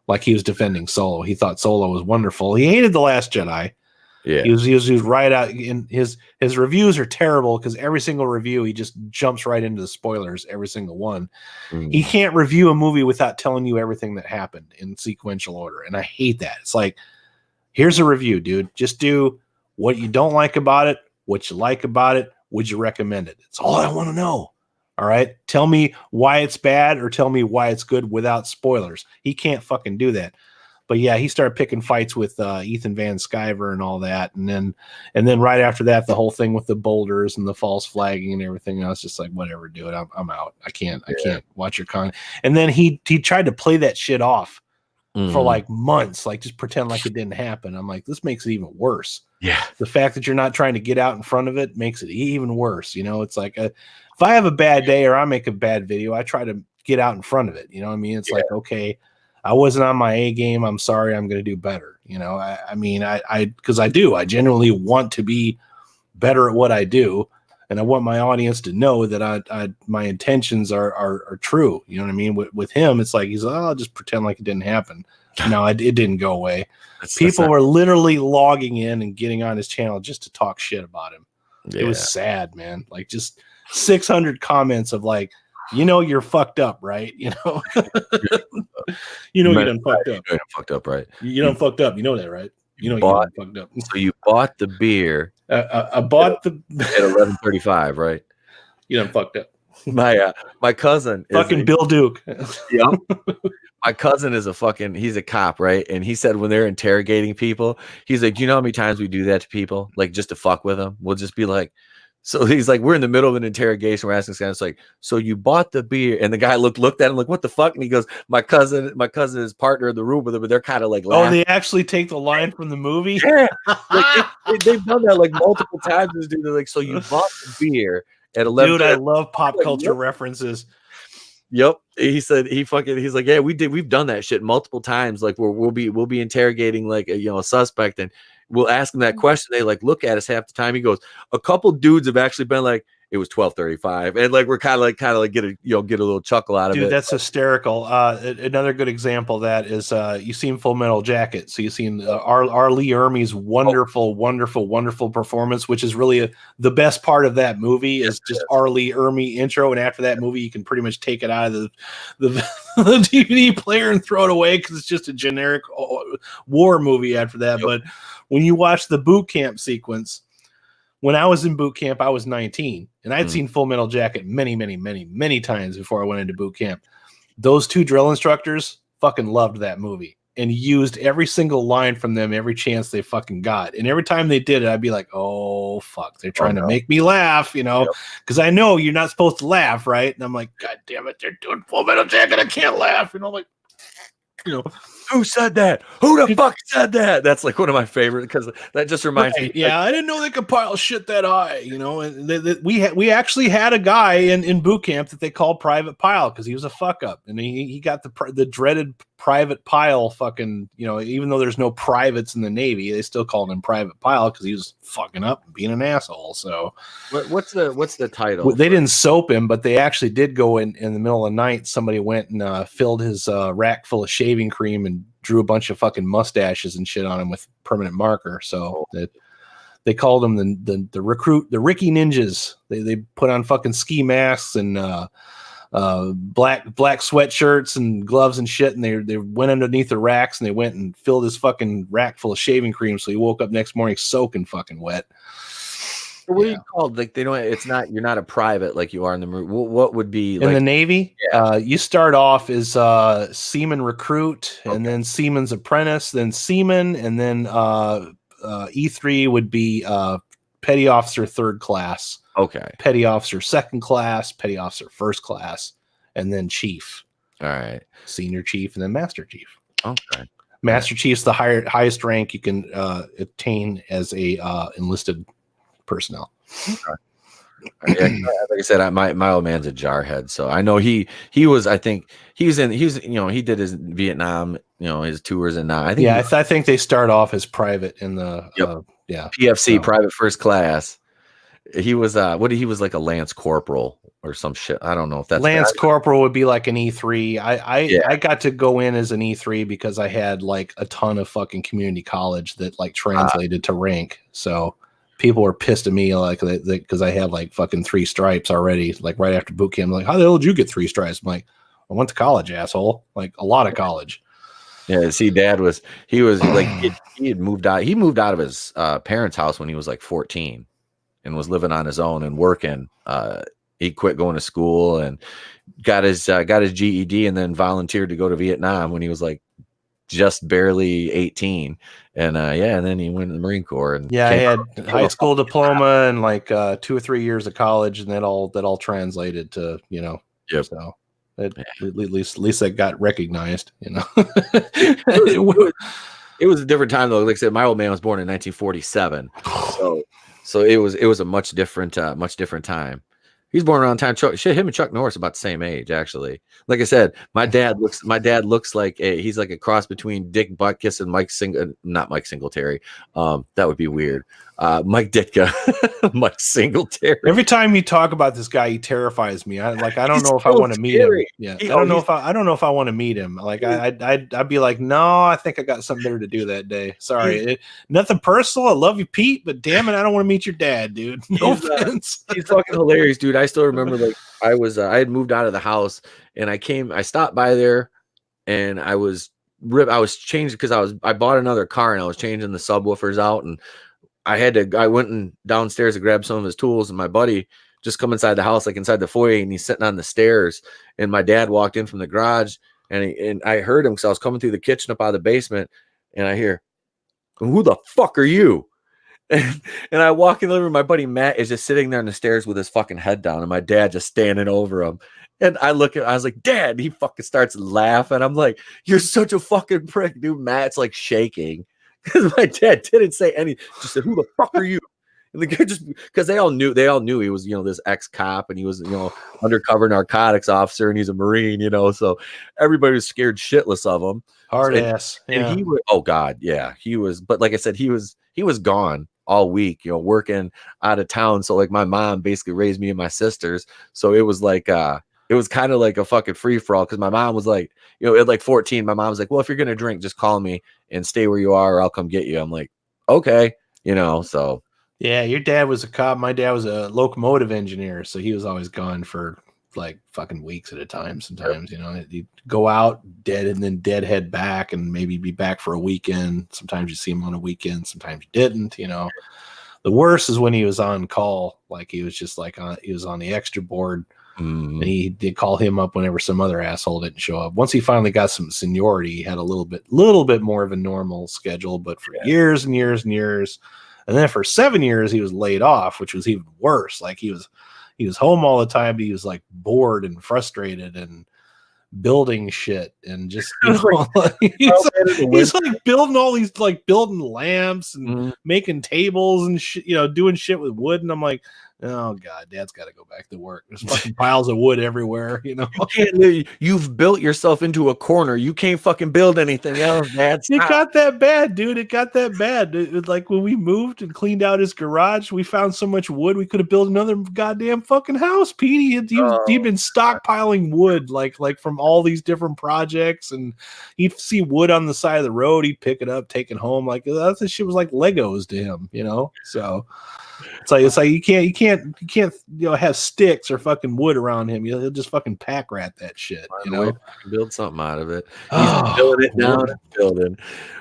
Like he was defending Solo. He thought Solo was wonderful. He hated The Last Jedi. Yeah, he was right out. In his reviews are terrible because every single review he just jumps right into the spoilers. Every single one. He can't review a movie without telling you everything that happened in sequential order, and I hate that. It's like, here's a review, dude. Just do what you don't like about it, what you like about it. Would you recommend it? It's all I want to know. All right. Tell me why it's bad or tell me why it's good without spoilers. He can't fucking do that. But yeah, he started picking fights with Ethan Van Sciver and all that. And then right after that, the whole thing with the boulders and the false flagging and everything. I was just like, whatever, dude. I'm out. I can't watch your content. And then he tried to play that shit off for like months, like just pretend like it didn't happen. I'm like, this makes it even worse. Yeah. The fact that you're not trying to get out in front of it makes it even worse. It's like if I have a bad day or I make a bad video, I try to get out in front of it. You know what I mean? It's like, okay, I wasn't on my A game. I'm sorry. I'm going to do better. Because I genuinely want to be better at what I do. And I want my audience to know that my intentions are true. You know what I mean? With him, it's like, he's like, I'll just pretend like it didn't happen. No, it didn't go away. People were literally logging in and getting on his channel just to talk shit about him. Yeah. It was sad, man. Like just 600 comments of like, you're fucked up, right? You done fucked up. You done fucked up, right? You done fucked up. You know that, right? You know, bought, you fucked up. so you bought the beer I bought the at 11:35, right? You done fucked up. My cousin is Fucking Bill Duke. Yep. My cousin is he's a cop, right? And he said when they're interrogating people, he's like, you know how many times we do that to people? Like just to fuck with them. We'll just be like, so he's like, we're in the middle of an interrogation. We're asking this guy, it's like, so you bought the beer. And the guy looked at him like, what the fuck? And he goes, my cousin is partner in the room with him, but they're kind of like laughing. Oh, they actually take the line from the movie? Yeah. Like, they've done that like multiple times. This dude, they're like, so you bought the beer at 11. Dude, I love pop culture references. Yep. He said he's like, yeah, we've done that shit multiple times. Like we'll be interrogating like a suspect, and we'll ask them that question. They like look at us half the time. He goes, a couple dudes have actually been like, it was 12:35, and like we're kind of like get a little chuckle out of it. Dude, that's hysterical. Another good example of that is you've seen Full Metal Jacket, so you've seen R. Lee Ermey's wonderful performance, which is really the best part of that movie is just R. Lee Ermey intro, and after that movie, you can pretty much take it out of the DVD player and throw it away because it's just a generic war movie after that. Yep. But when you watch the boot camp sequence. When I was in boot camp, I was 19, and I'd seen Full Metal Jacket many times before I went into boot camp. Those two drill instructors fucking loved that movie and used every single line from them every chance they fucking got. And every time they did it, I'd be like, oh, fuck, they're trying to make me laugh, because I know you're not supposed to laugh, right? And I'm like, God damn it, they're doing Full Metal Jacket. I can't laugh. And I'm like, who said that? Who the fuck said that? That's like one of my favorite because that just reminds me. Yeah, I didn't know they could pile shit that high. And we actually had a guy in boot camp that they called Private Pile because he was a fuck up, and he got the dreaded Private Pile fucking. Even though there's no privates in the Navy, they still called him Private Pile because he was fucking up and being an asshole. So what's the title? They didn't soap him, but they actually did go in the middle of the night. Somebody went and filled his rack full of shaving cream and drew a bunch of fucking mustaches and shit on him with permanent marker. So they called him the recruit, the Ricky Ninjas. They put on fucking ski masks and black sweatshirts and gloves and shit, and they went underneath the racks and they went and filled his fucking rack full of shaving cream. So he woke up next morning soaking fucking wet. What are you called? Like they don't. It's not. You're not a private like you are in the movie. What would be in the Navy? Yeah. You start off as seaman recruit, and then seaman's apprentice, then seaman, and then E3 would be petty officer third class. Okay. Petty officer second class, petty officer first class, and then chief. All right. Senior chief, and then master chief. Okay. Master chief's the highest rank you can attain as a enlisted personnel. Okay. Yeah, like I said, my old man's a jarhead, so I know he was. I think he did his Vietnam, his tours, and now I think I think they start off as private in the PFC, private first class. He was he was like a lance corporal or some shit. I don't know if that's lance corporal would be like an E3. I got to go in as an E3 because I had like a ton of fucking community college that like translated to rank. So people were pissed at me like because I had like fucking 3 stripes already, like right after boot camp. Like, how the hell did you get 3 stripes? I'm like, I went to college, asshole. Like a lot of college. Yeah, see, Dad was like he had moved out. He moved out of his parents' house when he was like 14 and was living on his own and working. He quit going to school and got his GED and then volunteered to go to Vietnam when he was like just barely 18. And and then he went to the Marine Corps. And he had high school diploma and like 2 or 3 years of college, and that all translated to Yep. So at least that got recognized. It was a different time though. Like I said, my old man was born in 1947, so it was a much different time. He's born around time. Him and Chuck Norris about the same age, actually. Like I said, my dad looks like he's like a cross between Dick Butkus and not Mike Singletary. That would be weird. Mike Ditka, Mike Singletary. Every time you talk about this guy, he terrifies me. I don't know if I want to meet him. Yeah, I don't know if I want to meet him. Like I'd be like, no, I think I got something better to do that day. Sorry, nothing personal. I love you, Pete, but damn it, I don't want to meet your dad, dude. No offense. He's fucking hilarious, dude. I still remember like I had moved out of the house and I stopped by there and I was I was changing because I bought another car and I was changing the subwoofers out, and I went downstairs to grab some of his tools, and my buddy just come inside the house, like inside the foyer, and he's sitting on the stairs, and my dad walked in from the garage, and I heard him because I was coming through the kitchen up out of the basement, and I hear, "Who the fuck are you?" And I walk in the living room. My buddy Matt is just sitting there on the stairs with his fucking head down, and my dad just standing over him. And I was like, "Dad," he fucking starts laughing. I'm like, "You're such a fucking prick, dude." Matt's like shaking because my dad didn't say anything. Just said, "Who the fuck are you?" And the guy just, because they all knew he was, this ex-cop, and he was, undercover narcotics officer, and he's a Marine, so everybody was scared shitless of him. Hard ass. And he was, oh God, yeah, he was. But like I said, he was gone all week, working out of town. So like my mom basically raised me and my sisters. So it was like it was kind of like a fucking free for all, because my mom was like, at like 14, my mom was like, "Well, if you're gonna drink, just call me and stay where you are, or I'll come get you." I'm like, okay, so. Yeah, your dad was a cop. My dad was a locomotive engineer, so he was always gone for like fucking weeks at a time. Sometimes, he'd go out dead and then deadhead back, and maybe be back for a weekend. Sometimes you see him on a weekend, sometimes you didn't. The worst is when he was on call, like he was just like he was on the extra board, and he did call him up whenever some other asshole didn't show up. Once he finally got some seniority, he had a little bit more of a normal schedule. But for years and years and years. And then for 7 years, he was laid off, which was even worse. Like he was home all the time. But he was like bored and frustrated and building shit, and just he's like building all these, like building lamps and making tables and shit, doing shit with wood. And I'm like, oh God, Dad's got to go back to work. There's fucking piles of wood everywhere. You can't live, you've built yourself into a corner. You can't fucking build anything else, Dad. It got that bad, dude. It got that bad. Like when we moved and cleaned out his garage, we found so much wood we could have built another goddamn fucking house. Petey, he'd been stockpiling wood like from all these different projects, and he'd see wood on the side of the road. He'd pick it up, take it home. Like that shit was like Legos to him, So. It's like you can't have sticks or fucking wood around him. He'll just fucking pack rat that shit. Build something out of it. He's building it down and building.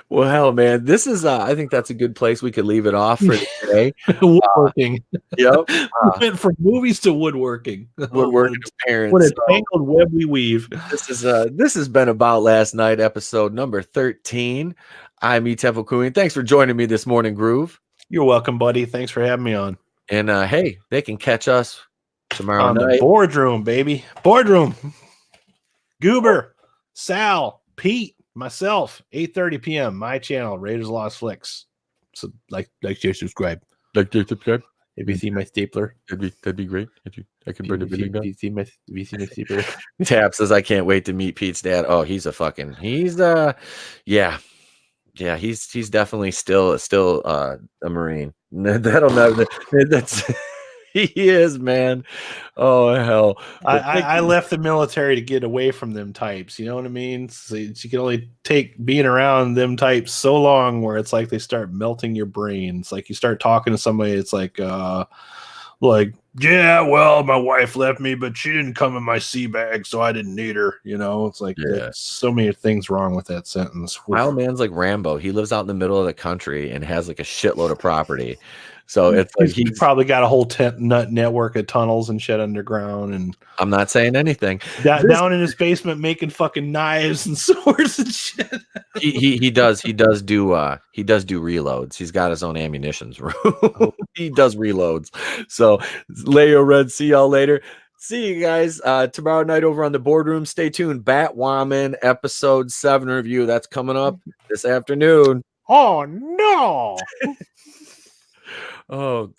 Well, hell, man, this is. I think that's a good place we could leave it off for today. Woodworking. Yep. We went from movies to woodworking. Woodworking to parents. What a tangled web we weave. This has been About Last Night, episode number 13. I'm Temple Queen. Thanks for joining me this morning, Groove. You're welcome, buddy. Thanks for having me on. And hey, they can catch us tomorrow on night. The boardroom, baby. Boardroom. Goober, Sal, Pete, myself, 8:30 p.m. My channel, Raiders Lost Flicks. So like, share, subscribe. Like, share, subscribe. If you see my stapler, that'd be great. I can bring the video down. If you see my stapler. Tap says, "I can't wait to meet Pete's dad." Oh, he's yeah, he's definitely still a Marine. That'll never. That's he is, man. Oh hell! I left the military to get away from them types. You know what I mean? So you can only take being around them types so long, where it's like they start melting your brain. It's like you start talking to somebody. It's like, yeah, well, my wife left me, but she didn't come in my sea bag, so I didn't need her. It's like so many things wrong with that sentence. Wild man's like Rambo. He lives out in the middle of the country and has like a shitload of property. So it's like he's probably got a whole nut network of tunnels and shit underground. And I'm not saying anything. Down in his basement making fucking knives and swords and shit. He does do reloads. He's got his own ammunitions room. He does reloads. So Leo Red, see y'all later. See you guys tomorrow night over on the boardroom. Stay tuned. Batwoman episode 7 review. That's coming up this afternoon. Oh no. Oh